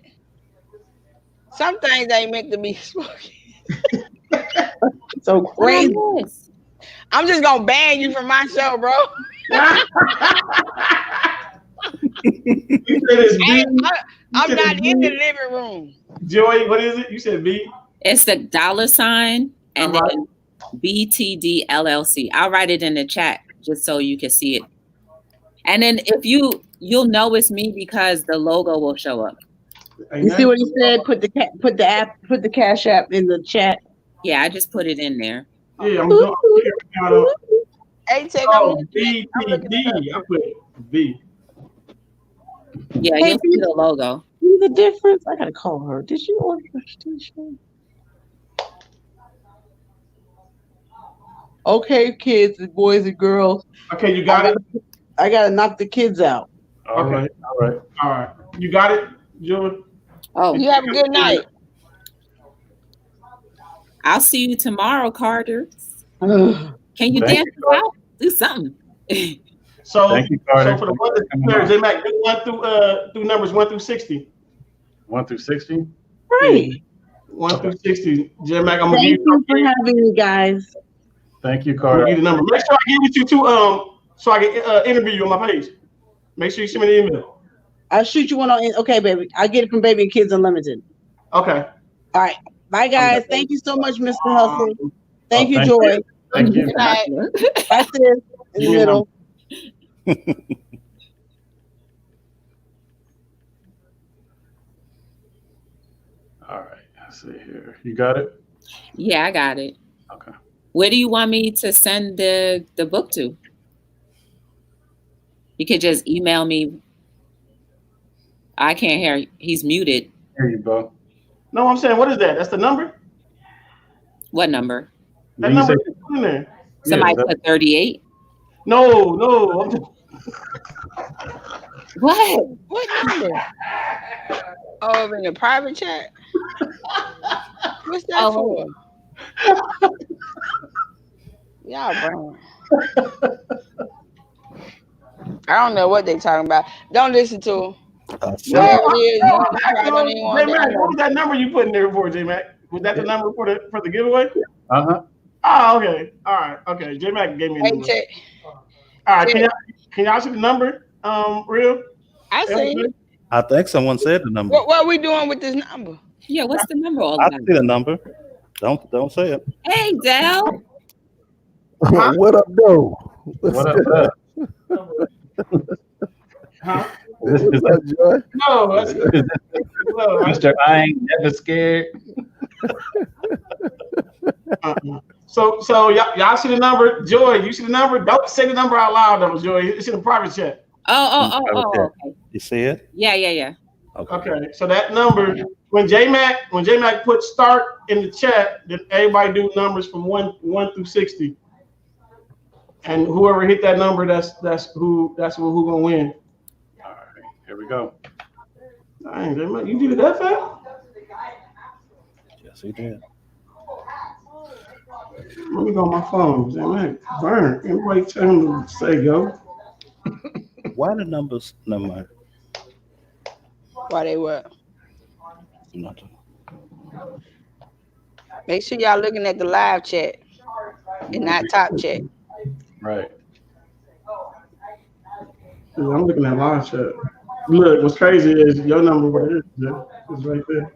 Some things ain't meant to be spoken. So crazy. I'm just gonna ban you from my show, bro. You said it's B. I'm not in the living room. Joy, what is it? You said B. It's the $ and then BTD LLC. I'll write it in the chat just so you can see it. And then if you'll know it's me because the logo will show up. You see what he said? Put the Cash App in the chat. Yeah, I just put it in there. Yeah, I'm doing Hey, take BTD. I put B. Yeah, you'll see the logo. See the difference? I gotta call her. Did you order a station? Okay, kids, boys and girls. Okay, you got it. I gotta knock the kids out. All right. You got it, Julie? Oh, you have a good night. I'll see you tomorrow, Carter. Can you dance out? Do something. So, thank you, Carter. So for the one J Mac, through numbers 1 through 60. 1 through 60. Right. 1 through 60. J Mac, I'm gonna Thank you for having me, guys. Thank you, Carter. Give the number. Make sure I give it to you too. So I can interview you on my page. Make sure you send me an email. I'll shoot you one on. Okay, baby. I get it from Baby and Kids Unlimited. Okay. All right. Bye, guys. Thank you so much, Mr. Hustle. Thank you, Joy. Thank you. Good night. That's it. In the middle. All right. Let's see here. You got it? Yeah, I got it. Okay. Where do you want me to send the book to? You could just email me. I can't hear. He's muted. Here you go. No, I'm saying, what is that? That's the number? What number? That number is in there. Somebody put 38. No. I'm just... What number? Oh, in the private chat? What's that for? Y'all brain. I don't know what they talking about. Don't listen to them. What was that number you put in there for, J Mac? Was that the number for the giveaway? Uh-huh. Oh, okay. All right. Okay. J Mac gave me a number. All right. Can y'all see the number? Real? I see. I think someone said the number. What are we doing with this number? Yeah, what's the number all I about? see the number. Don't say it. Hey, Del. What up, though? What up? Huh? What's up, Joy? No, that's Mr. I ain't never scared. So y'all see the number? Joy, you see the number? Don't say the number out loud, though, Joy. It's in the private chat. Oh, okay. You see it? Yeah. Okay. So that number, when J Mac put start in the chat, then everybody do numbers from 1 through 60. And whoever hit that number, that's who gonna win. All right, here we go. Dang, J Mac, you did it that fast? Yes, he did. Let me go on my phone. J Mac, burn. Everybody tell him to say go. Why the numbers? Never mind. Why they what? Nothing. Make sure y'all looking at the live chat and not top chat. Right. Yeah, I'm looking at live chat. Look, what's crazy is your number what it is right there.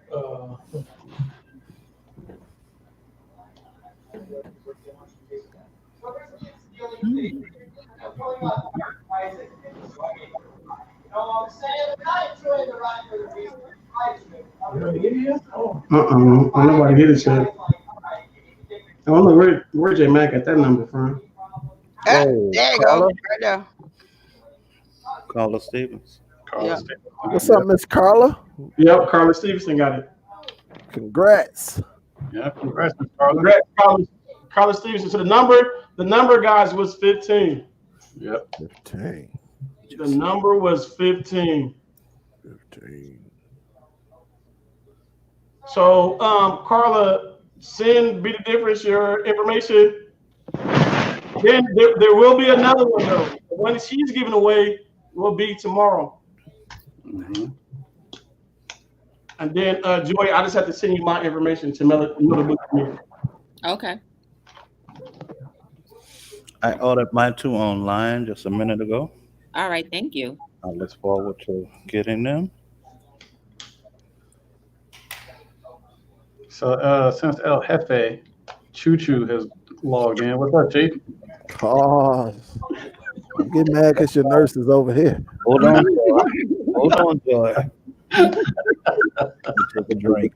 Nobody hit it yet. I don't know where J Mac got that number from. Oh, There you go. Carla. Right there. Carla Stevens. Yeah. What's up, Miss Carla? Yep, Carla Stevenson got it. Congrats. Yeah, congrats, Ms. Carla. Congrats, Carla Stevenson. So the number, guys, was 15. Yep. 15. The number was 15. 15. So, Carla, send Be the Difference your information. Then there will be another one though. The one that she's giving away will be tomorrow. Mm-hmm. And then, Joy, I just have to send you my information to mail the book to me. Okay. I ordered mine too online just a minute ago. All right. Thank you. I look forward to getting them. So since El Jefe, Choo Choo has logged in. What's up, Chief? Oh, I'm getting mad because your nurse is over here. Hold on, Joy. Hold on, Joy. Take a drink.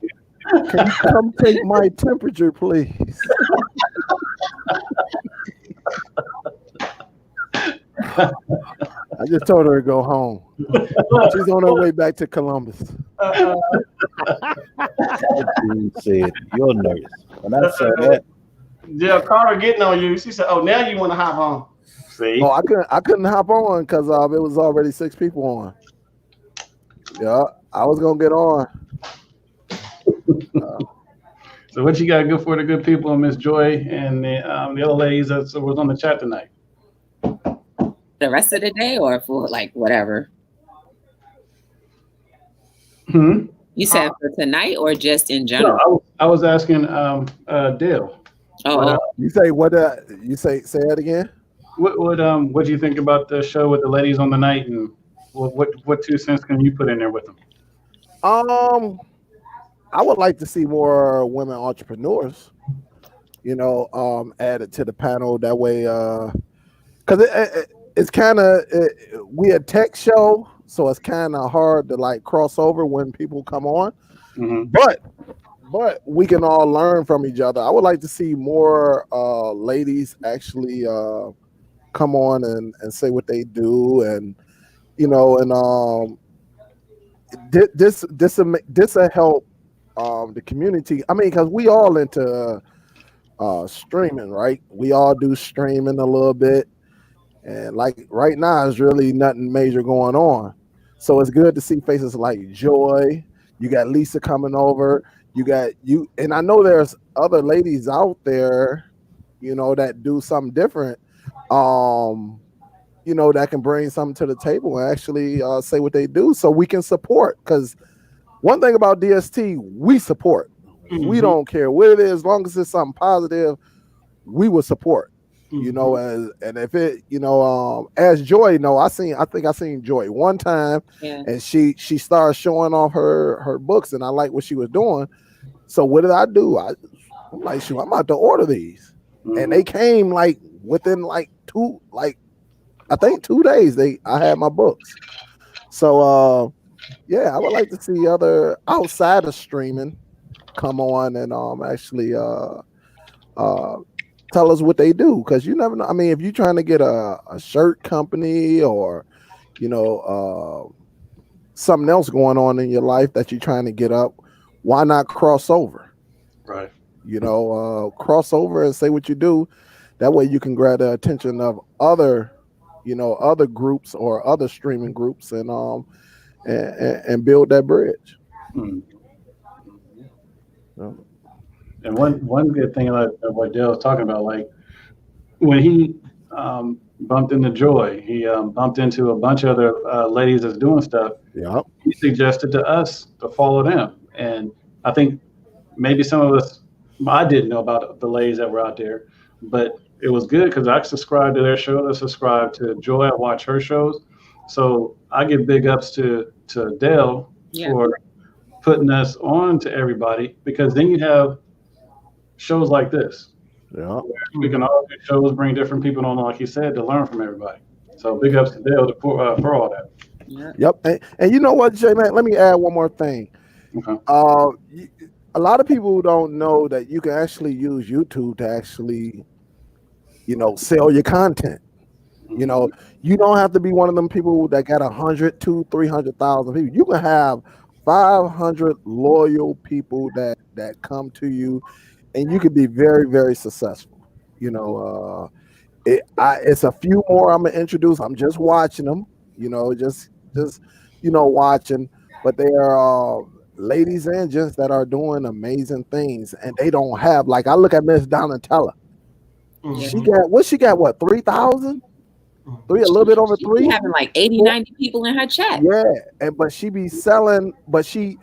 Can you come take my temperature, please? I just told her to go home. She's on her way back to Columbus. You said you're nervous. When I said that, Yeah, Carla getting on you. She said, "Oh, now you want to hop on." See? Oh, I couldn't hop on because it was already 6 people on. Yeah, I was gonna get on. So what you got good for the good people, Miss Joy, and the other ladies that was on the chat tonight? The rest of the day or for like whatever? Hmm? You said for tonight or just in general? No, I was asking Dale. Oh, You say what? You say it again. What do you think about the show with the ladies on the night, and what 2 cents can you put in there with them? I would like to see more women entrepreneurs, added to the panel. That way, because it's kind of, we a tech show, so it's kind of hard to like cross over when people come on. Mm-hmm. But we can all learn from each other. I would like to see more ladies actually come on and say what they do, and this will help the community. I mean, because we all into streaming, right? We all do streaming a little bit, and like right now, there's really nothing major going on. So it's good to see faces like Joy. You got Lisa coming over. You got you, and I know there's other ladies out there, that do something different. That can bring something to the table and actually say what they do, so we can support. Because one thing about DST, we support. Mm-hmm. We don't care what it is, as long as it's something positive, we will support. Mm-hmm. And if it, as Joy, I think I seen Joy one time, yeah. And she started showing off her books, and I like what she was doing. So what did I do? I'm like, shoot, I'm about to order these, mm-hmm. And they came like within like 2 days. I had my books. So yeah, I would like to see other outside of streaming come on and actually tell us what they do, because you never know. I mean, if you're trying to get a shirt company or something else going on in your life that you're trying to get up, why not cross over? Right. Cross over and say what you do. That way you can grab the attention of other groups or other streaming groups and build that bridge. Hmm. And one good thing like what Dale was talking about, like when he bumped into Joy, he bumped into a bunch of other ladies that's doing stuff. Yeah. He suggested to us to follow them, and I think maybe some of us, I didn't know about the ladies that were out there, but it was good because I subscribed to their show. I subscribed to Joy. I watch her shows, so I give big ups to Dale for putting us on to everybody, because then you have shows like this. Yeah, we can all do shows, bring different people on, like he said, to learn from everybody. So big ups to Dale for all that. Yep. And you know what, Jay, man, let me add one more thing. Okay. a lot of people don't know that you can actually use YouTube to actually, sell your content. You know, you don't have to be one of them people that got 100, 200, 300,000 people. You can have 500 loyal people that come to you, and you could be very, very successful. It's a few more I'm gonna introduce. I'm just watching them. Just watching, but they are ladies and gents that are doing amazing things, and they don't have, like, I look at Miss Donatella. She got what, 3,000? A little bit over 3. Having like 80, 90 people in her chat. Yeah, but she be selling, but she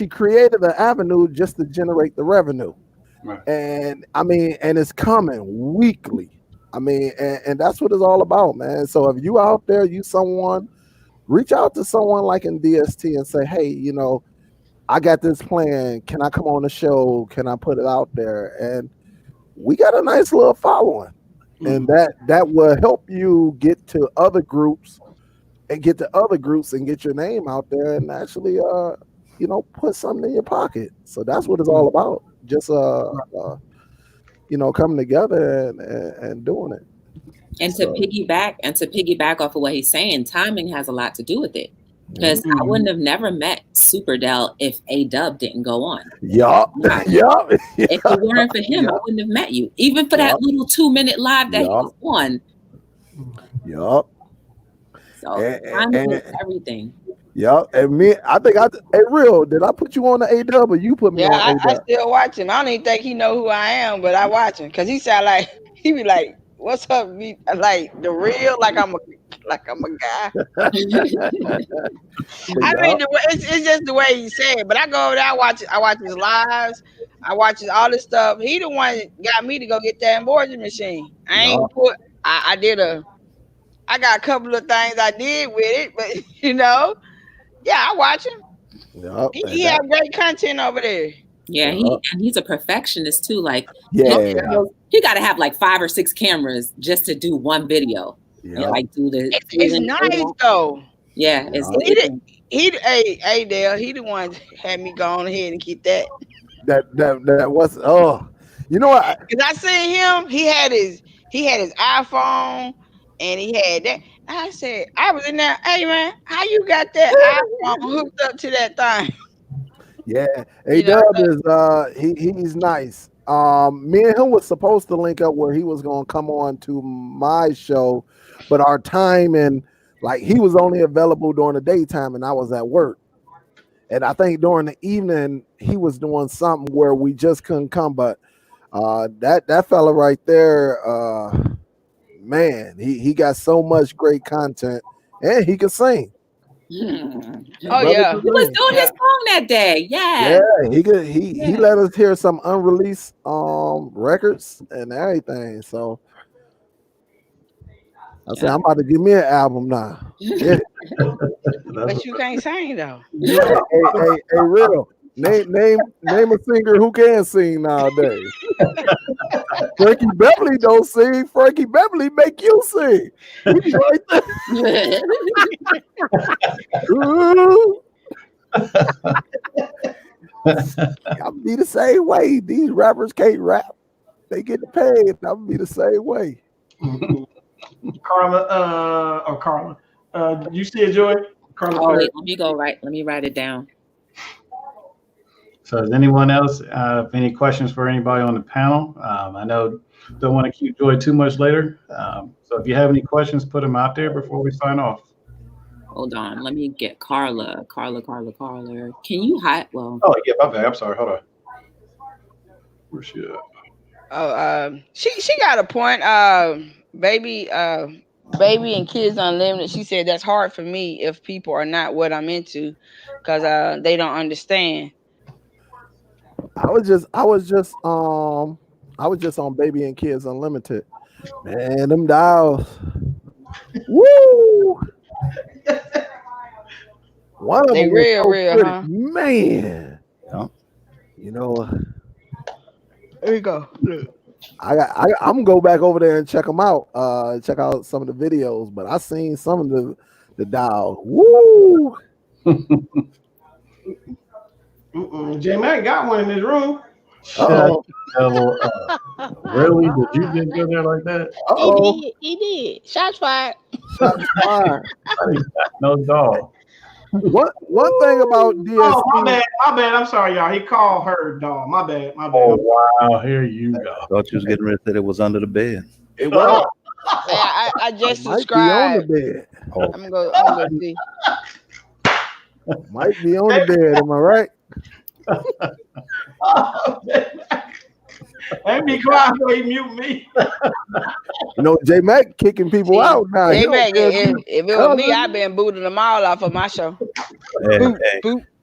created an avenue just to generate the revenue. Right. And I mean, and it's coming weekly. I mean, and that's what it's all about, man. So if you out there, reach out to someone like in DST and say, hey, I got this plan. Can I come on the show? Can I put it out there? And we got a nice little following. And that will help you get to other groups and get your name out there and actually put something in your pocket. So that's what it's all about. Just coming together and doing it. And to piggyback off of what he's saying, timing has a lot to do with it. Because I wouldn't have never met Superdell if A-Dub didn't go on. Yup. If it weren't for him, I wouldn't have met you. Even for that little 2-minute live that he was on. Yup. So timing is everything. Yup. And real, did I put you on the A-Dub or you put me on A-Dub? I still watch him. I don't even think he know who I am, but I watch him because he sound like he be like, "What's up?" Like the real, like I'm a guy. I mean, it's just the way he said it. But I go over there, I watch his lives, I watch all this stuff. He the one that got me to go get that embroidery machine. I got a couple of things I did with it, but I watch him. Yep, he have great content over there. Yeah, he's a perfectionist too. Like, he got to have like 5 or 6 cameras just to do one video. Yeah, and like do the. It's nice though. Yeah, it's. He the one that had me go on ahead and get that. That was you know what? Because I seen him. He had his iPhone and he had that. I said, I was in there. Hey man, how you got that iPhone hooked up to that thing? Yeah, A-Dub is he's nice. Me and him was supposed to link up where he was gonna come on to my show, but our time and like he was only available during the daytime and I was at work. And I think during the evening he was doing something where we just couldn't come. But that fella right there, man, he got so much great content and he can sing. Oh yeah, he was doing his song that day. Yeah, he let us hear some unreleased records and everything. So I said, I'm about to give me an album now. Yeah. But you can't sing though. Hey, Riddle, name a singer who can sing nowadays. Frankie Beverly don't sing. Frankie Beverly make you sing. He's right there. I'll be the same way. These rappers can't rap. They get paid. I'll be the same way. Carla. You see it, Joy? Carla. Wait, let me write it down. So does anyone else have any questions for anybody on the panel? I know don't want to keep Joy too much later. So if you have any questions, put them out there before we sign off. Hold on, let me get Carla. Carla. Can you hide? Well. Oh yeah, my bad. I'm sorry. Hold on. Where's she at? Oh, she got a point. Baby and Kids Unlimited. She said that's hard for me if people are not what I'm into, because they don't understand. I was just on Baby and Kids Unlimited. Man, them dials. Woo! One of them real, huh? Man. Yeah. There you go. Look. I'm gonna go back over there and check them out. Check out some of the videos, but I seen some of the dials. Woo! J Mac got one in his room. Shut devil up. Really? Did you just go there like that? He did. Shots fired. Shots fired. No dog. One thing about DST. Oh, my bad. I'm sorry, y'all. He called her dog. My bad. Oh, wow. Here you go. I thought you was getting ready to say it was under the bed. It was. I just Might be on the subscribed. bed. Oh, I'm gonna see. Might be on the bed. Am I right? Let me quiet so he mute me. You know, J Mac kicking people out now. J Mac, if it was me, I'd been booting them all off of my show.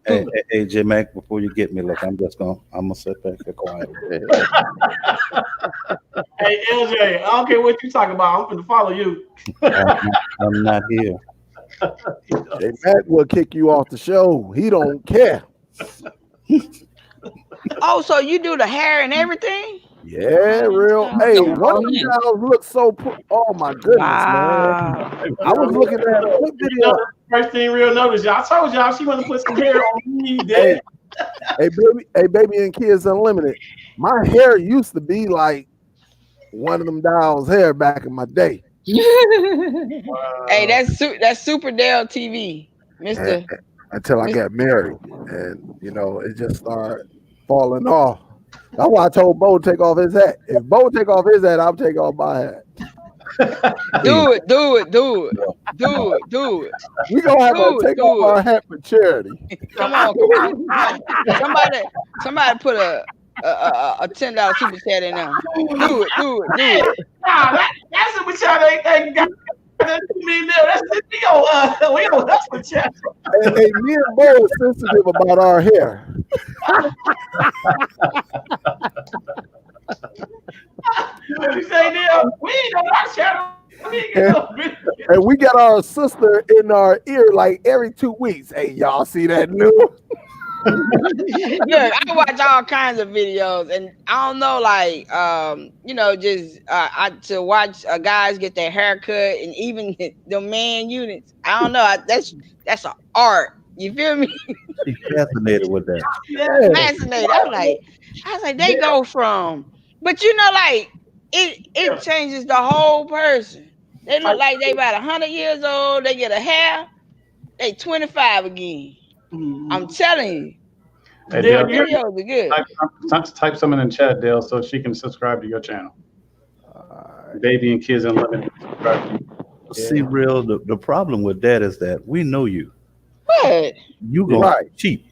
Hey, J Mac, before you get me, look, I'm gonna sit back here quiet. Hey, LJ, I don't care what you talking about. I'm gonna follow you. I'm not here. J Mac will kick you off the show. He don't care. Oh, so you do the hair and everything? Yeah, real. Hey, one of the guys look so. Oh my goodness, man! I was looking at a quick video. First thing real notice, y'all. I told y'all she want to put some hair on me. Hey, baby, and Kids Unlimited. My hair used to be like one of them dolls' hair back in my day. Hey, that's Super Dell TV, Mister. Until I got married, and it just started falling off. That's why I told Bo to take off his hat. If Bo take off his hat, I'll take off my hat. Do it. We gonna have to take off our hat for charity. Come on. Somebody put a $10 super chat in there. Do it. Nah, that's super chat. Ain't got me there. That's the deal. We don't have to chat. Hey, me and Bo are sensitive about our hair. What you say, Neil? We ain't on our channel. And we got our sister in our ear like every 2 weeks. Hey, y'all see that new? Yeah, I watch all kinds of videos, and I don't know, like, to watch guys get their hair cut, and even the man units. I don't know. That's an art. You feel me? She's fascinated with that. Yeah. Fascinated. I was like, they go from, but like it changes the whole person. They look like they about 100 years old. They get a hair, they 25 again. I'm telling you. Hey, Dale, videos are good. Type something in chat, Dale, so she can subscribe to your channel. Baby and Kids Unlimited. See, real, the problem with that is that we know you. What? You go cheap.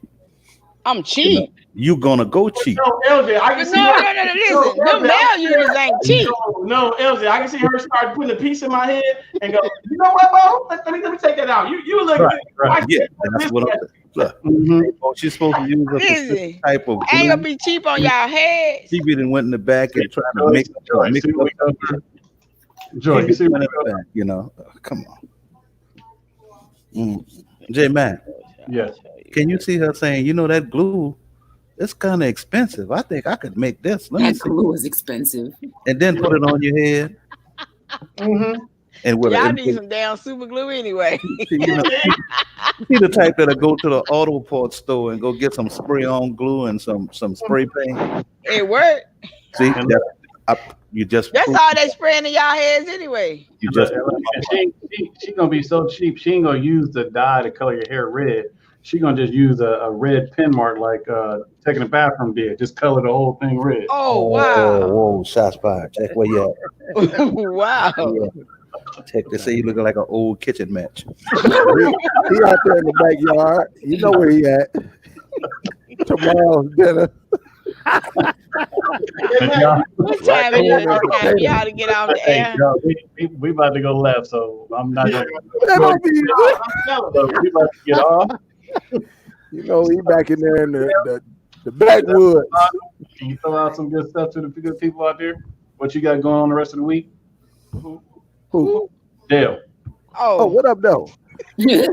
I'm cheap. You gonna go cheap. No, LJ, I can see listen, them male units ain't cheap. No, LJ, I can see her start putting a piece in my head and go, you know what, Bo? Let me take that out. You look good. Right. Yeah, that's what I'm saying. Look, she's supposed to use a type of glue. I ain't gonna be cheap on y'all heads. She be went in the back and trying to make it. Joy, you see what come on. J Man. Yes. Can you see her saying, that glue, it's kind of expensive. I think I could make this. That glue is expensive. And then put it on your head. And y'all need some damn super glue anyway. See the type that'll go to the auto parts store and go get some spray on glue and some spray paint. It worked. See, that's all they spraying in y'all heads anyway. She gonna be so cheap. She ain't gonna use the dye to color your hair red. She gonna just use a red pen mark like taking a bathroom did. Just color the whole thing red. Oh wow! Whoa, shots fired. Check where you at. Wow. Yeah. Check. They say you looking like an old kitchen match. He out there in the backyard. You know where he at. Tomorrow's dinner. What time is it? Y'all to get off the air? We about to go left, so I'm not gonna go. We about to get off. He back in there in the backwoods. Can you throw out some good stuff to the good people out there? What you got going on the rest of the week? Who? Dale. Oh, what up, though? J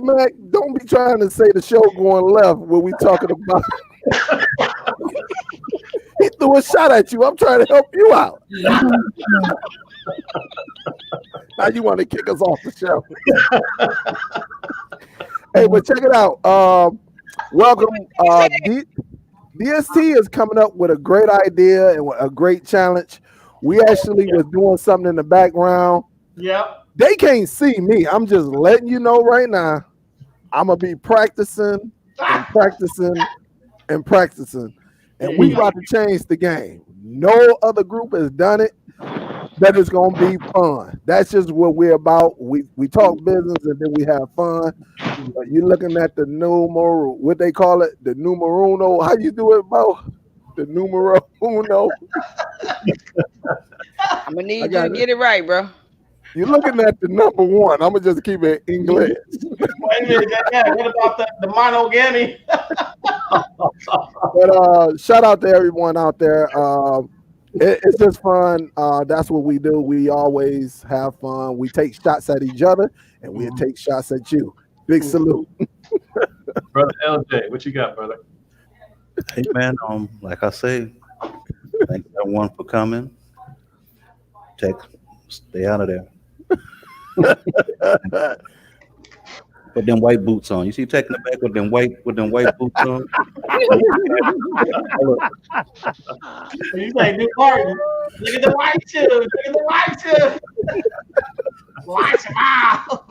Mac, don't be trying to say the show going left when we talking about. He threw a shot at you. I'm trying to help you out. Now you want to kick us off the show. Hey, but check it out. Welcome. DST is coming up with a great idea and a great challenge. We actually was doing something in the background. Yep. They can't see me. I'm just letting you know right now. I'm gonna be practicing and practicing and practicing, and we about to change the game. No other group has done it. That is gonna be fun. That's just what we're about. We talk business and then we have fun. But you're looking at the numero, what they call it, the numero uno. How you do it, Bo? The numero uno. I'm gonna need you to get it right, bro. You're looking at the number one. I'm gonna just keep it English. Wait a minute, what about the monogamy? But shout out to everyone out there. It's just fun. That's what we do. We always have fun. We take shots at each other, and we'll take shots at you. Big salute. Brother LJ, what you got, brother? Hey man, like I say, thank everyone for coming. Stay out of there. Put them white boots on. You see taking the back with them white boots on. You say do Martin. Look at the white shoes. Look at the white shoes. Watch them out.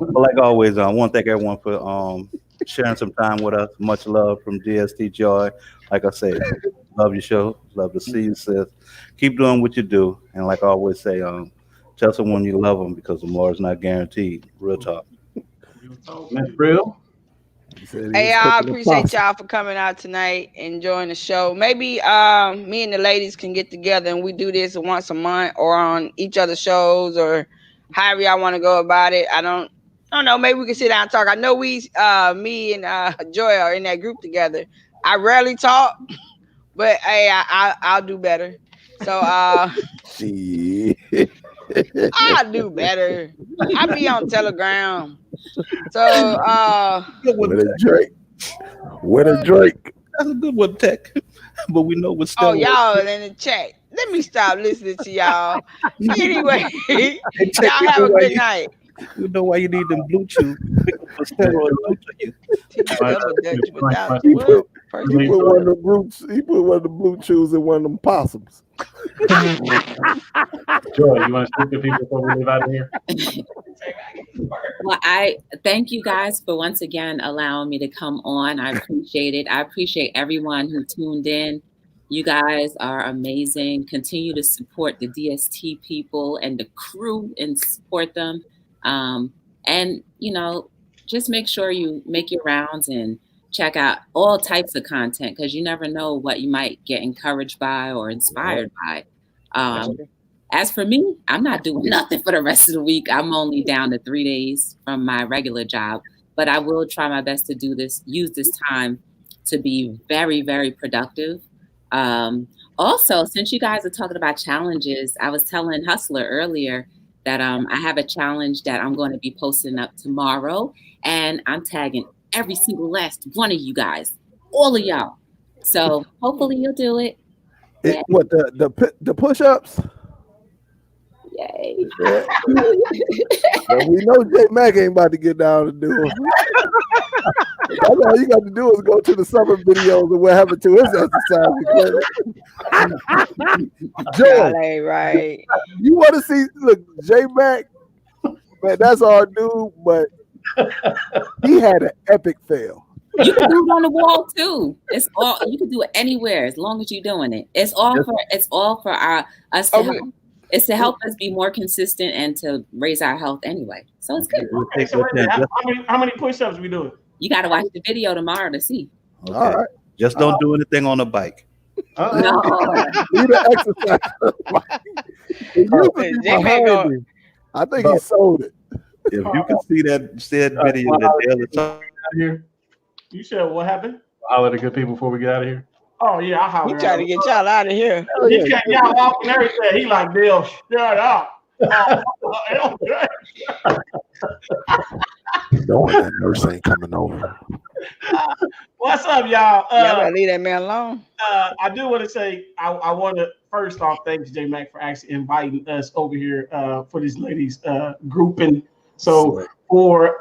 But like always, I want to thank everyone for sharing some time with us. Much love from DST Joy. Like I say, love your show. Love to see you, sis. Keep doing what you do. And like I always say, tell someone you love them because the more is not guaranteed. Real talk. That's real. Hey, I appreciate y'all for coming out tonight, enjoying the show. Maybe me and the ladies can get together and we do this once a month or on each other's shows or however y'all want to go about it. I don't know. Maybe we can sit down and talk. I know me and Joy are in that group together. I rarely talk, but hey, I'll do better. So I'll do better. I be on Telegram. So with a Drake. With a Drake. That's a good one, Tech. But we know what's still. Oh, y'all in the chat. Let me stop listening to y'all. Anyway, y'all have a good night. You know why you need them Bluetooth. He put one of the Bluetooths in one of them possums. Joy, you want to speak to people before we leave out of here? Well, I thank you guys for once again allowing me to come on. I appreciate it. I appreciate everyone who tuned in. You guys are amazing. Continue to support the DST people and the crew and support them. And, just make sure you make your rounds and check out all types of content because you never know what you might get encouraged by or inspired by. As for me, I'm not doing nothing for the rest of the week. I'm only down to 3 days from my regular job, but I will try my best to use this time to be very, very productive. Also, since you guys are talking about challenges, I was telling Hustler earlier that I have a challenge that I'm going to be posting up tomorrow, and I'm tagging every single last one of you guys, all of y'all. So hopefully you'll do it. What the push-ups? Yay! Yeah. Well, we know J Mac ain't about to get down and do them. That's all you got to do is go to the summer videos and what happened to his exercise. Joy, right. You want to see? Look, J Mac, man, that's our dude, but he had an epic fail. You can do it on the wall too. It's all you can do it anywhere as long as you're doing it. It's all for us to help. It's to help us be more consistent and to raise our health anyway. So it's good. Okay, so how many push-ups we doing? You got to watch the video tomorrow to see. Okay. All right. Just don't do anything on the bike. No. Need an exercise. I think he sold it. If you can see that said video that the other here. You said what happened? Holler at the good people before we get out of here. Oh yeah, I holler. He trying to get y'all out of here. He got y'all off and everything. He like, Bill, shut up. No, that nurse ain't coming over. What's up, y'all? Y'all better leave that man alone. I do want to say I want to first off thanks J Mac for actually inviting us over here for this ladies grouping. So for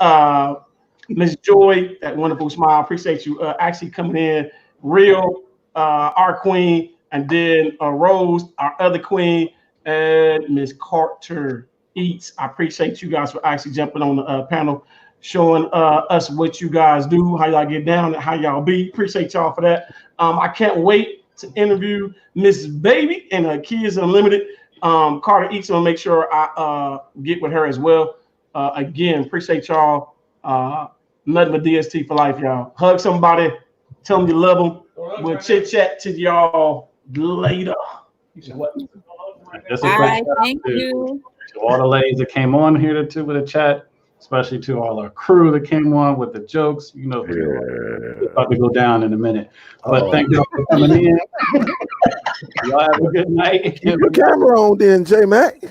Miss Joy, that wonderful smile. Appreciate you actually coming in. Real, our queen, and then Rose, our other queen, and Miss Carter Eats. I appreciate you guys for actually jumping on the panel, showing us what you guys do, how y'all get down, and how y'all be. Appreciate y'all for that. I can't wait to interview Miss Baby and Kids Unlimited. Carter Eats, I'm gonna make sure I get with her as well. Again, appreciate y'all. Nothing but DST for life, y'all. Hug somebody, tell them you love them. We'll chit chat to y'all later. Thank you. To all the ladies that came on here too with the chat, especially to all our crew that came on with the jokes. You know, it's about to go down in a minute. But thank you for coming in. Y'all have a good night. Keep your camera on then, J Mac.